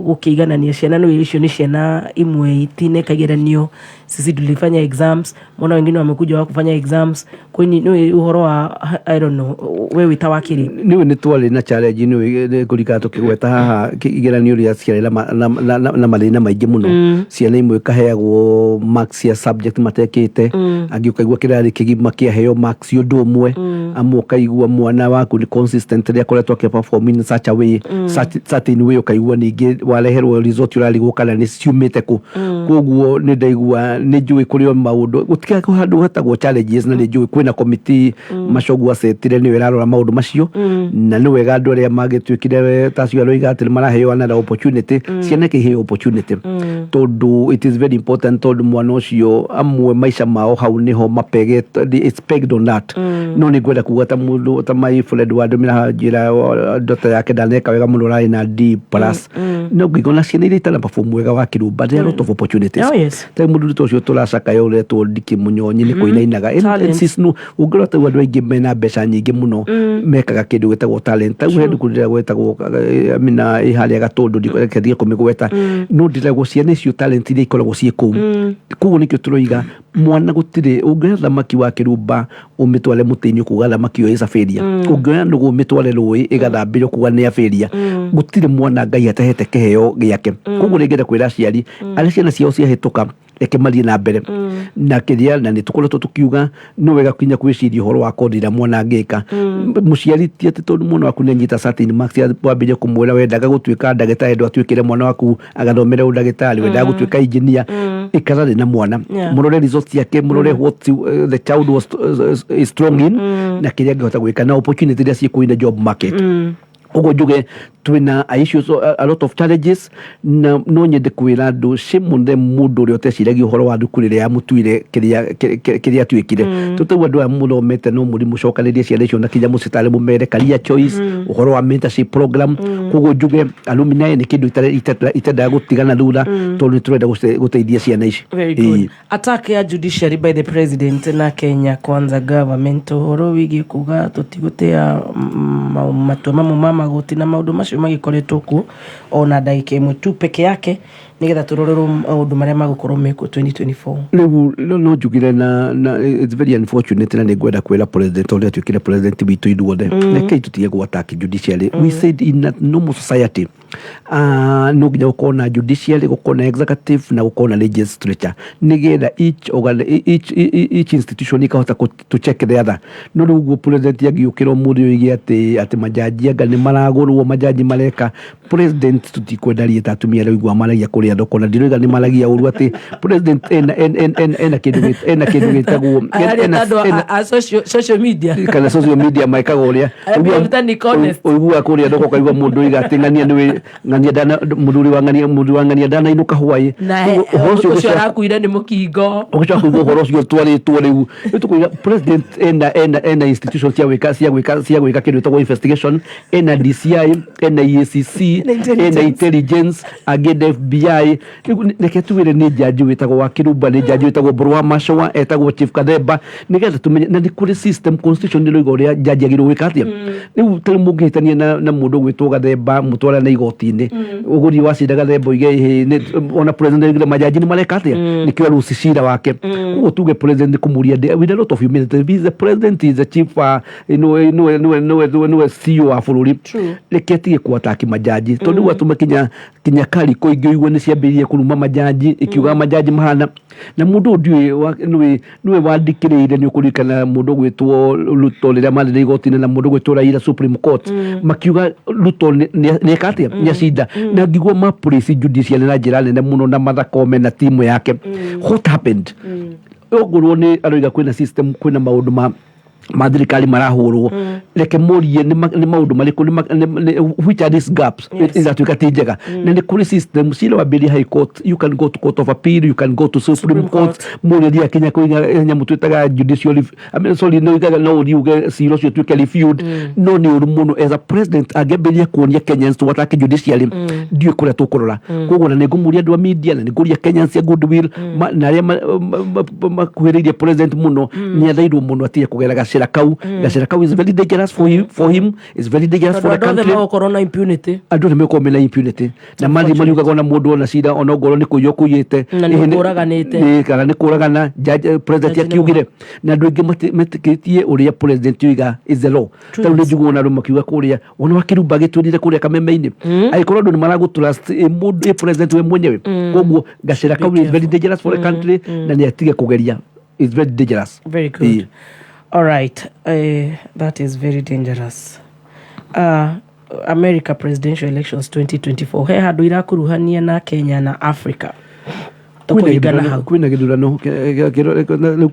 gukiganania ciana no icio ni ciana imwe itine kageranio sisi tulifanya exams mwana wengine wamekuja wa kufanya exams kwani ni uhoro wa I don't know wewe tawakiri ni twali na challenge ni kulika tukigweta haha igeranio ria ciana na mathina maingi muno ciana imwe kaheagwo marks ya subject matekite agiukaigwa kirari kigima kiaheo marks yundu umwe amukaigwa mwana waku ni consistent ria koretwo ke perform in such a way certain way ukaigwa ningi wareherwo result urari gukana ni ciumite ku koguo ni ndaigwa ni njui kurio maundu gutika handu hatagwo challenges na ni njui kwina committee macogwa setire ni wirarora maundu macio na ni wega andu aria magitwikire tacio aroiga atiri maraheo another opportunity ciana kiheo opportunity tondu it is very important tondu mwana ucio amwe maisha mao hau niho mapegete it's pegged on that no ni gwenda kuga ta mundu ta my friend wa ndumira njira dota yake ndaneka wega muno rai na D+ no ngigona ciana iria itana perform wega wa kirumba there are a lot of opportunities ta mundu tocio turacaka yo retwo ndiki munyonyi ni kuinainaga sis no ungirota andu aingi mena mbeca nyingi muno mekaga kindu gitagwo talent ta hendu kundira gwetagwo mina iharia gatundu ndikethie kumigweta no ndiragwo ciana icio talent iria ikoragwo cie kugu nikio turoiga mwana gutire ungiretha maki wa kirumba umitwale mutini kuga thamaki yo isa feria ungiretha ndugu umitwale rui igathambire kuga ni aferia gutire mwana ngai atahete kiheo giake kugu ningenda kwira ciari ari ciana ciao ciahituka eke mari na mbere na kiria na nitukoretwo tukiuga no wega kinya kwiciria horo wa kodira mwana ngeka muciari tie tondu mwana waku ni nyita certain marks ya kwambire kumwira wendaga gutwika ndagitari ndu atwikire mwana waku agathomera ndagitari wendaga gutwika engineer ikarari na mwana murore results yake murore what the child was is strong in na kiria ngihota gwika na opportunity ria cie kuina job market ugo juge twina issues a lot of challenges na no nyende kwira andu cimunde mundu uri oteciragia uhoro wa ndukurire ya mutuire kiria twikire tutagwa andu amuthomete no muri mucokanirie ciana icio na kinya mucitare mumere career choice uhoro wa mentorship program kugo juge alumni ni kindu itenda gutigana thutha tondu turenda guteithia ciana ici attack ya judiciary by the president na Kenya Kwanza government uhoro wigi kuga tutigutea matua mama magoti na maundu macio magikoretwo ku ona ndaika imwe tu peke yake nigetha turorero maundu maria magukorwo meko 2024 riu no njugire na it's very unfortunate na ningwenda kwira president uria twikire president bitu ithuothe reke tutige ku attack judiciary we said in a normal society no nginya gukorwo na judiciary gukorwo na executive na gukorwo na legislature nigetha each institution ikahota to check the other no riu president agiukirwo muri uigi ati majaji anga ni maragurwo majaji mareka president tutikwendaria tatumia riu igwa maragia kuria ndoko na ndiroiga ni maragia uru ati president ena kindu gitagwo social media kana social media maikaga uria uigua kuria ndoko kaigwa mundu iga ati ngania dana muthuri wa ngania dana inuka hwai ucio arakuire ni mukingo ucio akuigwa horo ucio twaritwo riu tukuiga president ena institution cia gwika kindu gitagwo investigation ena DCI ena EACC ena intelligence agenda FBI neke tuwire ni jaji witagwo Wakiri ni jaji witagwo Mburu Machua etagwo Chief Kadeba nigetha tumenye na ni kuri system constitution ni logo ria jaji agiro gwika atia riu tari mungihitania na mundu gwitwo Kadeba mutwara na igoti-ini uguri wacida Kadeba ige ona president ngire majaji ni mareka atia ni kiwa rusicira wake ugo tuge president kumuria with a lot of humility the president is the chief no CEO wa bururi reke tige kuataki majaji tondu watuma kinya kari koigwa ni ciambirie kuruma majaji ikiuga majaji mahana na mundu niwe wandikirire ni ukurikana mundu gwitwo Ruto riria marire igoti na mundu gwitwo Raila Supreme Court makiuga Ruto ni katia nyacinda na ngigwa ma police judicial na njira nene muno na mathakome na timu yake what happened ogurwo ni aroiga kwina system kwina maundu mathirikari marahurwo reke murie ni maundu mariku which are these gaps izatuika tinjega na ni kuri system silo wabili high court you can go to court of appeal you can go to Supreme Court muria Kenya kuiga nyamu twitaga judicial sorry no igaga no uge silo cio twike reviewed no ni urumuno as a president ageberia kuonia Kenyans to attack judiciary ndio kura tukurora koguo na ningumuria andu media na ninguria Kenyans ya goodwill na ria makuhiririe president muno ni athairwo muno atie kugeraga gacira kau is very dangerous for him is very dangerous for the country corona impunity andu nä meko mena impunity na mari mariugaga ona mundu ona cira ona ngoro nä kå kå yä kana nä kå ragana president akiugire na andå aingä metä tie å rä a president oiga is the law tarä nä njiguo na andå makiuga kå rä a ona wakirumba agä twä rire kå rä a kameme-inä agä korwo andå nä maragå må president we mwenyewe koguo gacira kau is very dangerous for the country na nä atige kå geria is very dangerous. Very good. All right. That is very dangerous. America presidential elections 2024. He handu irakuruhania na Kenya na Africa. kwina githurano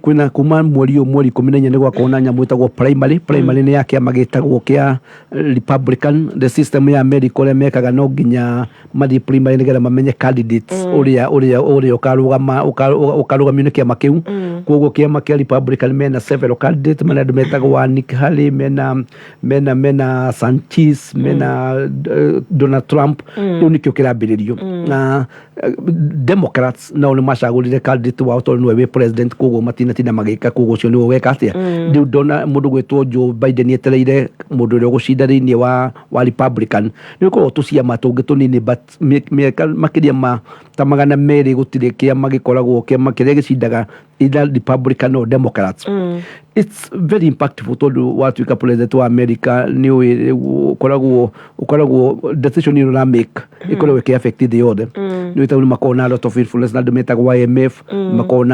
kwina kuma mweri 14 nä gwakorwo nyamå ĩtagwo primary nä ya kĩama gĩtagwo kĩa Republican the system ya America ũrĩa mekaga no nginya mathi primary nĩgetha mamenye candidates ũrĩa ũkarũgamio nĩ kĩama kĩu koguo kĩama kĩa Republican mena several candidates mena andũ metagwo Nick Haley mena Sanchez mena Donald Trump rĩu nĩkĩo kĩrambĩrĩrio na Democrats nao nĩ macagũrire candidate wao tondũ nĩwe wĩ president koguo matinatinda magĩka koguo ũcio nĩwe weka atĩa rĩu ndona mũndũ gwĩtwo Joe Biden etereire mũndũ ũrĩa ũgũcinda thĩinĩ wa Republican nĩ gũkorwo tũciama tũngĩ tũnini but makĩria ta 200 gũtirĩ kĩama gĩkoragwo kĩama kĩrĩa gĩcindaga either Republican or Democrats it's very impactful tondũ watuĩka president wa America nĩ ũkoragwo decision ĩno na make ĩkoragwo ĩkĩ-affect thĩ yothe nĩ wĩtagwo nĩ makoragwo na a lot of influence na andũ metagwo IMF makoragwo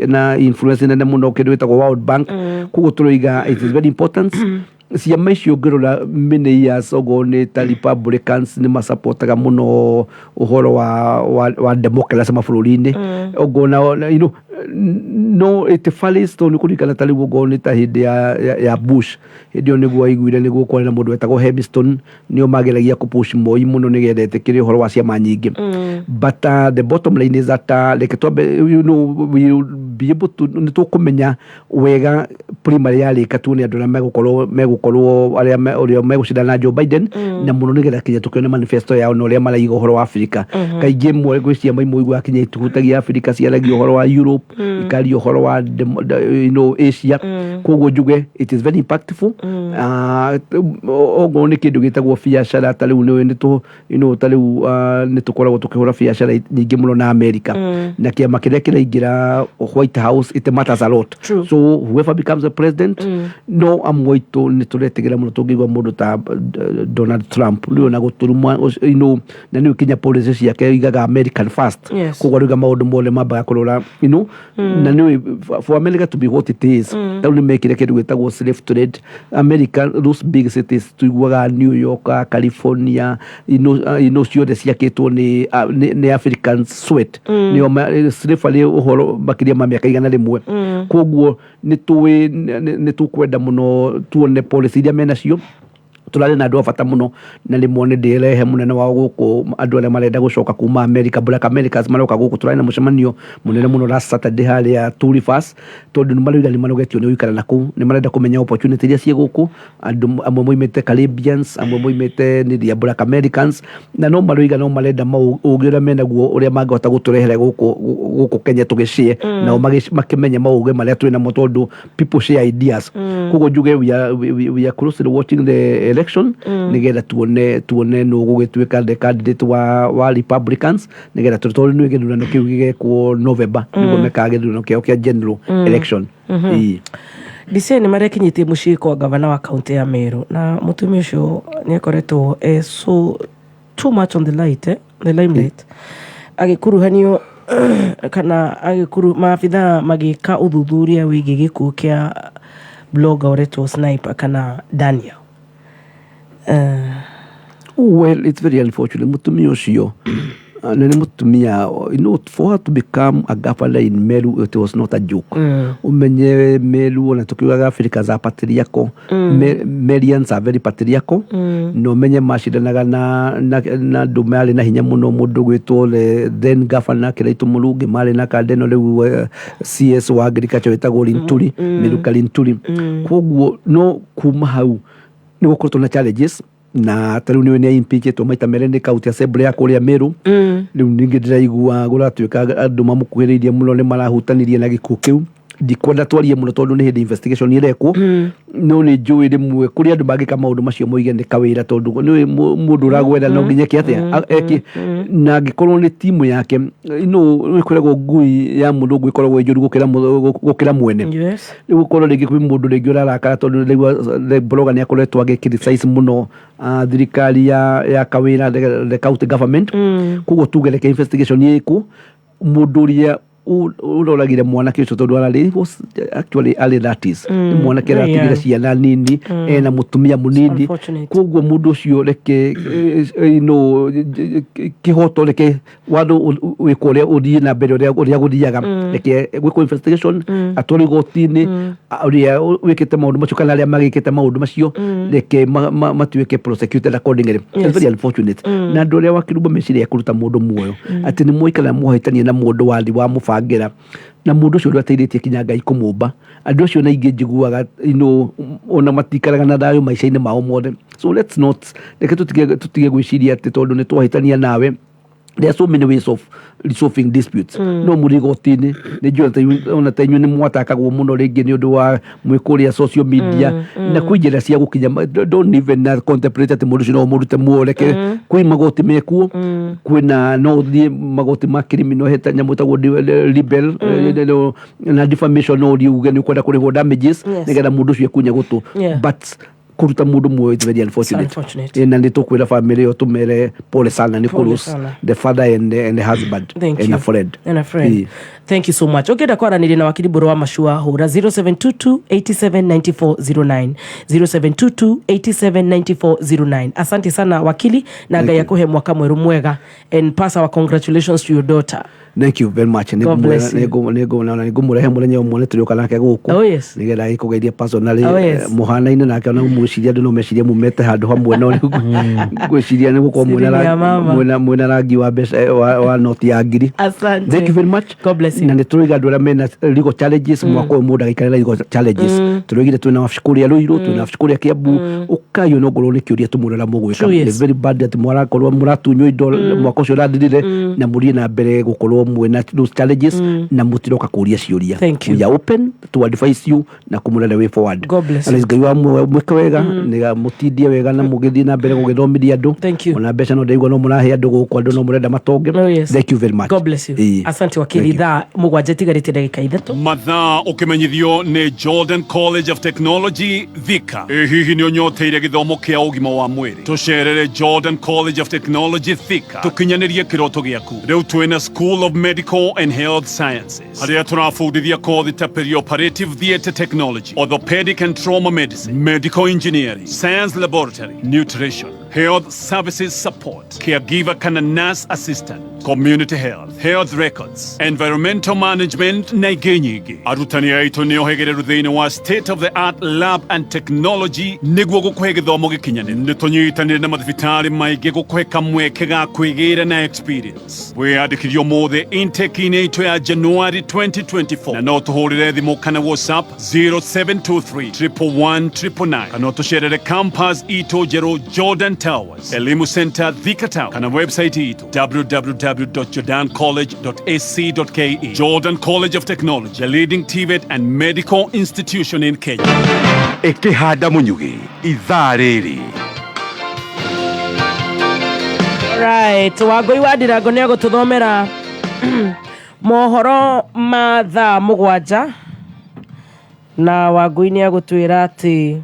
na influence nene mũno kĩndũ gĩtagwo World Bank koguo tũroiga it is very important ciama icio ngĩrora many years ago nĩ ta Republicans nĩ masapotaga mũno ũhoro wa democracy mabũrũri-inĩ ũngona no ĩtĩbarĩci tondũ nĩ kũringana ta rĩu ũngona nĩ ta hĩndĩ ya Bush hĩndĩ ĩyo nĩguo aiguire nĩguo kwarĩ na mũndũ wetagwo Hemingstone nĩo mageragia kũpush Moi mũno nĩgetha etĩkĩre ũhoro wa ciama nyingĩ but the bottom line is that reke twambe we'll be able to nĩ tũkũmenya wega primary yarĩka tuone andũ arĩa megũkorwo ũrĩa megũcindana na Joe Biden na mũno nĩgetha kinya tũkĩone manifesto yao na ũrĩa maraiga ũhoro wa Africa kaingĩ gwĩ ciama imwe igua kinya itihutagia Africa ciaragia ũhoro wa Europe ikaria ũhoro wa Asia koguo njuge it is very impactful ogo nĩ kĩndũ gĩtagwo biacara ta rĩu ta rĩu nĩ tũkoragwo tũkĩhũra biacara nyingĩ mũno na America na kĩama kĩrĩa kĩraingĩra White House it matters a lot so whoever becomes a president no amwoito nĩ tũretigĩra mũno tũngĩigua mũndũ ta Donald Trump rĩu na gũtũruma na nĩ kinya policy ciake igaga American first koguo rĩuga maũndũ mothe mambaga kũrora na nĩ for America to be what it is tau nĩ mekire kĩndũ gĩtagwo slave trade America those big cities tuiguaga New York California ciothe ciakĩtwo nĩ African sweat nĩo slavery ũhoro makĩria ma mĩaka igana rĩmwe koguo nĩ tũkwenda mũno tuone policy iria menacio tũrarĩ na andũ a bata mũno na rĩmwe nĩ ndĩrehe mũnene wao gũkũ andũ arĩa marenda gũcoka kuma America Black Americans maroka gũkũ tũrarĩ na mũcemanio mũnene mũno last Saturday harĩa Tulifas tondũ nĩ marauga nĩ manogetio nĩ gũikara na kũu nĩ marenda kũmenya opportunity iria ciĩ gũkũ andũ amwe moimĩte Caribbeans amwe moimĩte nĩ Black Americans na no marauga no marenda ũgĩ ũrĩa menaguo ũrĩa mangĩhota gũtũrehera gũkũ Kenya tũgĩcie nao makĩmenya maũgĩ marĩa twĩ namo tondũ people share ideas koguo njuge we are closely watching the election nĩgetha tuone nũ gũgĩtuĩka the candidate wa Republicans nĩgetha tũtore nĩ gĩthurano kĩu gĩgekwo November nĩguo mekaga gĩthurano kĩao kĩa general election DCI nĩ marekinyĩtie mũciĩ kwa gavana wa kaunti ya Meru na mũtumia ũcio nĩ akoretwo so too much on the limelight agĩkuruhanio kana maabitha magĩka ũthuthuria wĩgiĩ gĩkuũ kĩa blogger ũretwo Sniper kana Daniel. Well, it's very unfortunate. Mutumia ũcio na nĩ mutumia for her to become a governor in Meru it was not a joke umenye Meru na tukiuga Africa za patriarchal Merians are very patriarchal no menye macindanaga na ndume arĩ na hinya mũno mũndũ gwĩtwo then governor Kiraitu Mũrungi marĩ na kandeno rĩu CS wa agriculture wĩtagwo Linturi Miruka Linturi koguo no kuma hau nĩ gũkoretwo na challenges na tarĩu nĩ impeachetwo maita merĩ nĩ county assembly ya kũrĩa Meru rĩu ningĩ ndĩraigua gũratuĩka andũ mamũkuhĩrĩirie mũno nĩ marahutanirie na gĩkuũ kĩu ndikwenda twarie muno tondu ni hindi investigation irekwo no ni njui rimwe kuri andu magika maundu macio moige ni kawira tondu ni mundu uragwenda no nginya kiatia eki na ngikorwo ni timu yake no ikoragwo ngui ya mundu ngikoragwo njuru gukira mwene ni gukorwo ringi kwi mundu ringi urarakara tondu the blogger ni akoretwo agikriticize muno thirikari ya kawira the county government kugo tugereke investigation yiku mundu uria uroragire mwanake ucio tondu arari was actually early 30s mwanake aratigire ciana nini ena mutumia munini koguo mundu ucio reke kihoto reke wandu wikore uthie na mbere uria guthiaga reke gwiko investigation atwari gotini uria wikite maundu macio kana aria magikite maundu macio reke matuike prosecuted accordingly. It's very unfortunate na andu aria wakirumba meciria kuruta mundu muoyo ati ni muikana muhitania na mundu wathi wa mubangira na mundu ucio rwateithĩtie kinya Ngai kumumba andu acio na ingi njiguaga ona matikaraga na thayo maica-inĩ mao mothe. So let's not reke tutige gwiciria ati tondu ni twahitania nawe. There are so many ways of resolving disputes. No murigotini ni njua ona ta inyu ni mwatakagwo muno ringi ni undu wa mwikuria social media na kwijira cia gukinya don't even contemplate ati mundu no murute muoreke kwi magoti mekuo kwina no thie magoti ma criminal heta nyamu tagwo libel na defamation no riuge ni kwenda kurihwo damages nigetha mundu cio kunya gutu but kuruta mundu muoyo is very unfortunate. Na nitukwira family yo tumere pole sana ni kurus the father and the husband and a friend. Thank you so much. Okay, dakwara nili na Wakiri Mburu Machua hura 0722879409 0722879409. Asante sana wakili na Ngai akuhe mwaka mweru mwega and pass our congratulations to your daughter. Thank you very much. Nigumurehe murenye umone turioka nake guku nigetha ikugeithia personally muhana-ine nake ona muciria ndu no meciria mumete handu hamwe no gwiciria ni gukorwo mwena rangi wa mbeca wa noti ya ngiri. Thank you very much. God bless you. Na nituriga andu aria mena legal challenges mwaka uyu mundu agaikarira legal challenges turigire twina mabuku ya Ruiru twina mabuku ya Kiambu ukayo no ngoro ni kiuria tumurera mugwika. It's very bad that mwarakorwo muratunywa indo mwaka ucio rathirire na murie na mbere gukorwo mwena those challenges na mutiroka kuria ciuria. We are open to advise you na kumurera way forward. God bless you. Ngai wa mweka wega niga mutindie wega na mugithi na mbere gugithomithia andu ona mbeca no ndaigua no murahe andu guku andu no murenda matonge. Thank you very much. God bless you. Asante wakili tha mugwanja tigarite ndagika ithatu mathaa ukimenyithio ni Jordan College of Technology Thika. Hihi ni onyoteire githomo kia ugima wa mwiri tucerere Jordan College of Technology Thika tukinyanirie kiroto giaku. Riu twina School of Medical and Health Sciences haria turafundithia kothi ta perioperative theatre technology, orthopedic and trauma medicine, medical engineering, science laboratory, nutrition, health services support, caregiver kana nurse assistant, community health, health records, environmental management na ingĩ nyingĩ. Arutani aitũ nĩ ohegereru thĩinĩ wa state of the art lab and technology nĩguo gũkũhe gĩthomo gĩkinyanĩru. Nĩ tũnyitanĩre na mathibitarĩ maingĩ gũkũhe kamweke ga kwĩgĩra na experience. Wĩyandĩkithie ũmũthĩ intake-inĩ itũ ya January 2024 na no tũhũrĩre thimũ kana WhatsApp 0723 111 kana tũcerere campus itũ njerũ Jordan Towers, Elimu Center, Thika Town, kana website itũ www.jordancollege.ac.ke. Jordan College of Technology, a leading TVET and medical institution in Kenya. Ikihanda munyugi ithaa rĩrĩ. Right, Wagoi wa Ndirango nĩ agũtũthomera mohoro ma thaa mũgwanja na Wagoi nĩ agũtwĩra atĩ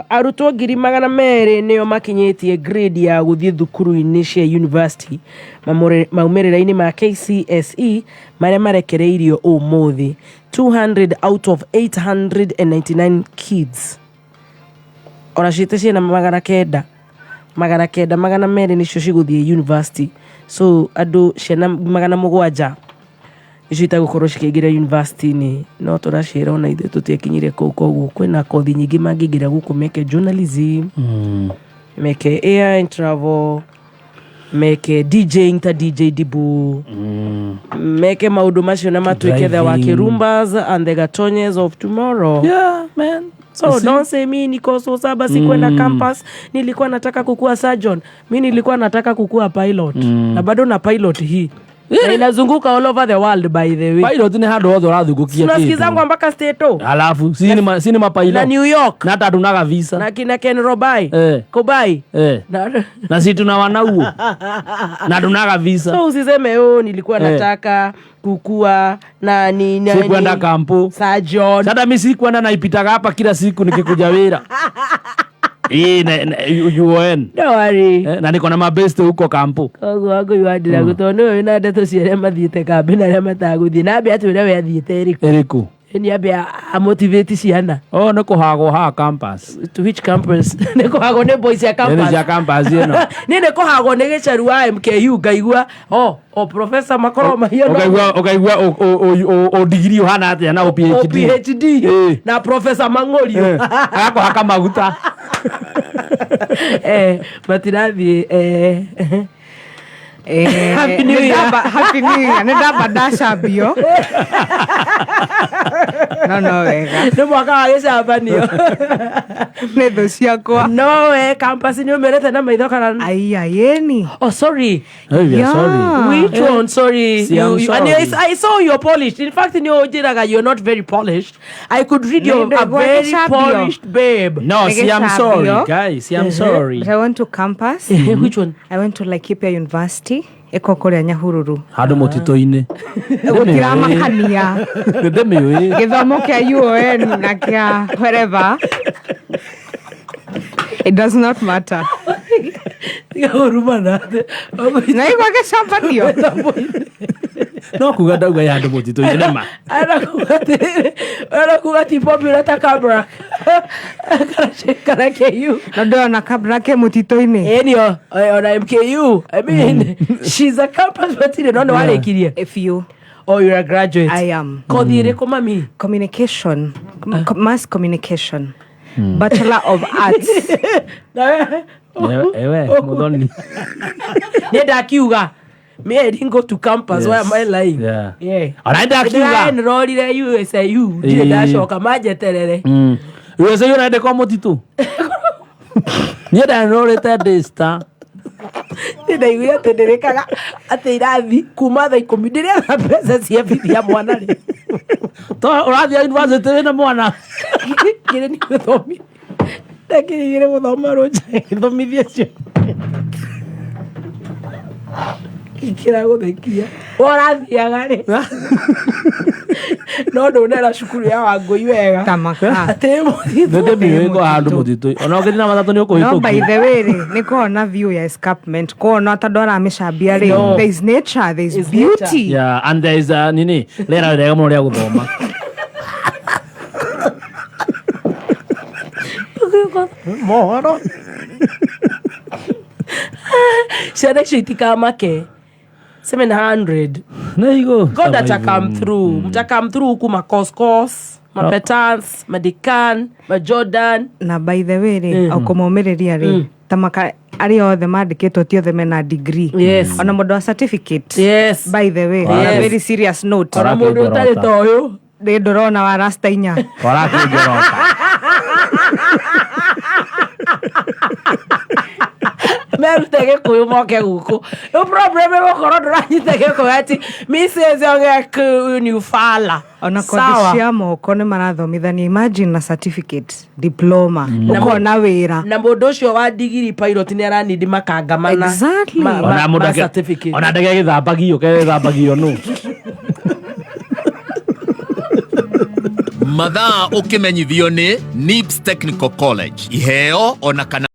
arutwo 200,000 nĩo makinyĩtie grade ya gũthiĩ thukuru-inĩ cia university maumĩrĩra-inĩ ma KCSE marĩa marekereirio ũmũthĩ. 200 out of 899 kids ona ciĩte ciĩna 900 nĩcio cigũthiĩ university. So andũ ciana 700 icio itagũkorwo cikĩingĩra university-inĩ no tũraciĩra ona ithuĩ tũtiakinyire kũu. Koguo kwĩna kothi nyingĩ mangĩingĩra gũkũ meke journalism meke air and travel meke DJing ta DJ Dibu meke maũndũ macio na matuĩke the Wakirumbas and the Gatonyes of tomorrow. Yeah man. So don't say mi niko so saba sikwenda campus nilikuwa nataka kukua surgeon, mi nilikuwa nataka kukua pilot na bado na pilot hii Na inazunguka all over the world by the way. Pilot ni hado otho rathungukia kitu. Tunasikizangwa mpaka Stato. Alafu sini mapilot. Na New York. Na hata tunaga visa. Na kina Ken Robai. Kobai. Na sisi tuna wanauo. Na tunaga visa. So usiseme nilikuwa nataka kukua na ni sikwenda kampo. Surgeon. Sasa mimi sikwenda naipitaga hapa kila siku nikikuja wira. UN. Don't worry. Na niko na mabeste huko kampo. Koguo wangu yuadira gutono na ndeto ciere mathiete kambe na mataguthi na be ati we athiete eriku ni abe a motivate ciana. No kuhago ha campus. To which campus? Ne kuhago ne boys ya campus. Ne ya campus yeno. Ne kuhago ne gecharu wa MKU ngaigua professor Makoroma hiyo no. Ukaigua o degree hana ati na PhD. Na professor Mangorio. Ako haka maguta. Matirathi Happy New Year. Happy New Year. Nenda badasha bio. No wega. No mwaka wa gĩcambanio. Nĩ thũ ciakwa. No campus nĩ ũmerete na maitho kana. Yeni. Oh sorry. Yeah. Sorry. Which one? Sorry. See, I'm sorry. And I saw you're polished. In fact, you're not very polished. I could read you're a very polished babe. No, see, I'm sorry, guys. See, I'm sorry. But I went to campus. Which one? I went to Laikipia University. Eko kuria Nyahururu. Hado motito-ini. Gutira makania. Ndemiwe. Githomo kia UN na kia wherever. It does not matter. Huruma na. Na igwa gĩcambanio. No kuga ndauga ya hado motito-ini nema. Ana kuga ti popular ta Kabra. Kana KU. Na ndona Kabra ke motito-ini. Enio on MKU. I mean, she's a campus but you don't know what kirie. If you you're a graduate. I am. Kodi reko mami. Communication. Mass communication. Bachelor of Arts. Ewe, modoni. Nenda kiuga. Me I didn't go to campus. Yes. Why am I lying? Yeah. Anaenda kiuga. Nroli le USIU. Dile dashoka maje terere. USIU naende kwa motitu. Nienda nrolete desta. Nenda igua tenderekaga ate irathi kuma thaa 10 ndiria na pesa cia bithi ya mwana ri. To urathi university wina mwana. Kire ni guthomi. Ndakire guthoma roja thomithia cio. Kira guthekia. Orathiaga ri. No ndonera cukuru ya Wangui wega. Tamaka. Ate mutito. Ndende miwengo handu mutito. Ona ngiri na matatu ni ukuhitukia. No by the way ni kuona view ya escarpment. Kuona tandora ameshabia ri. There is nature, there is beauty. Yeah, and there is nini? Lera rega muno ria guthoma. Mohoro. Ciana ciitika make 700. Naigo. God that come through. Come through kuma course, ma Petans, ma Decan, ma Jordan. Na by the way ri aukomomereria ri. Tamaka ari othe mandikitwo ti othe mena degree. Yes. Ona mundu wa certificate. Yes. By the way, on a very serious note. Ona mundu utari toyo. Ndi ndorona wa rasta inya. Warakingirota. Merutege kuyu moke guku. No problem gukoro nduranyitege kuati. Mrs. Ongeku ni ufala. Ona kothi cia moko ni marathomithania. Imagine na certificate, diploma, ukona wira. Na mundu ucio wa degree pilot ni aranidi makangamana. Exactly. Ona mundu certificate. Ona ndege githambagio ke githambagio no. Mathaa ukimenyithio ni NIPS Technical College. Iheo ona kana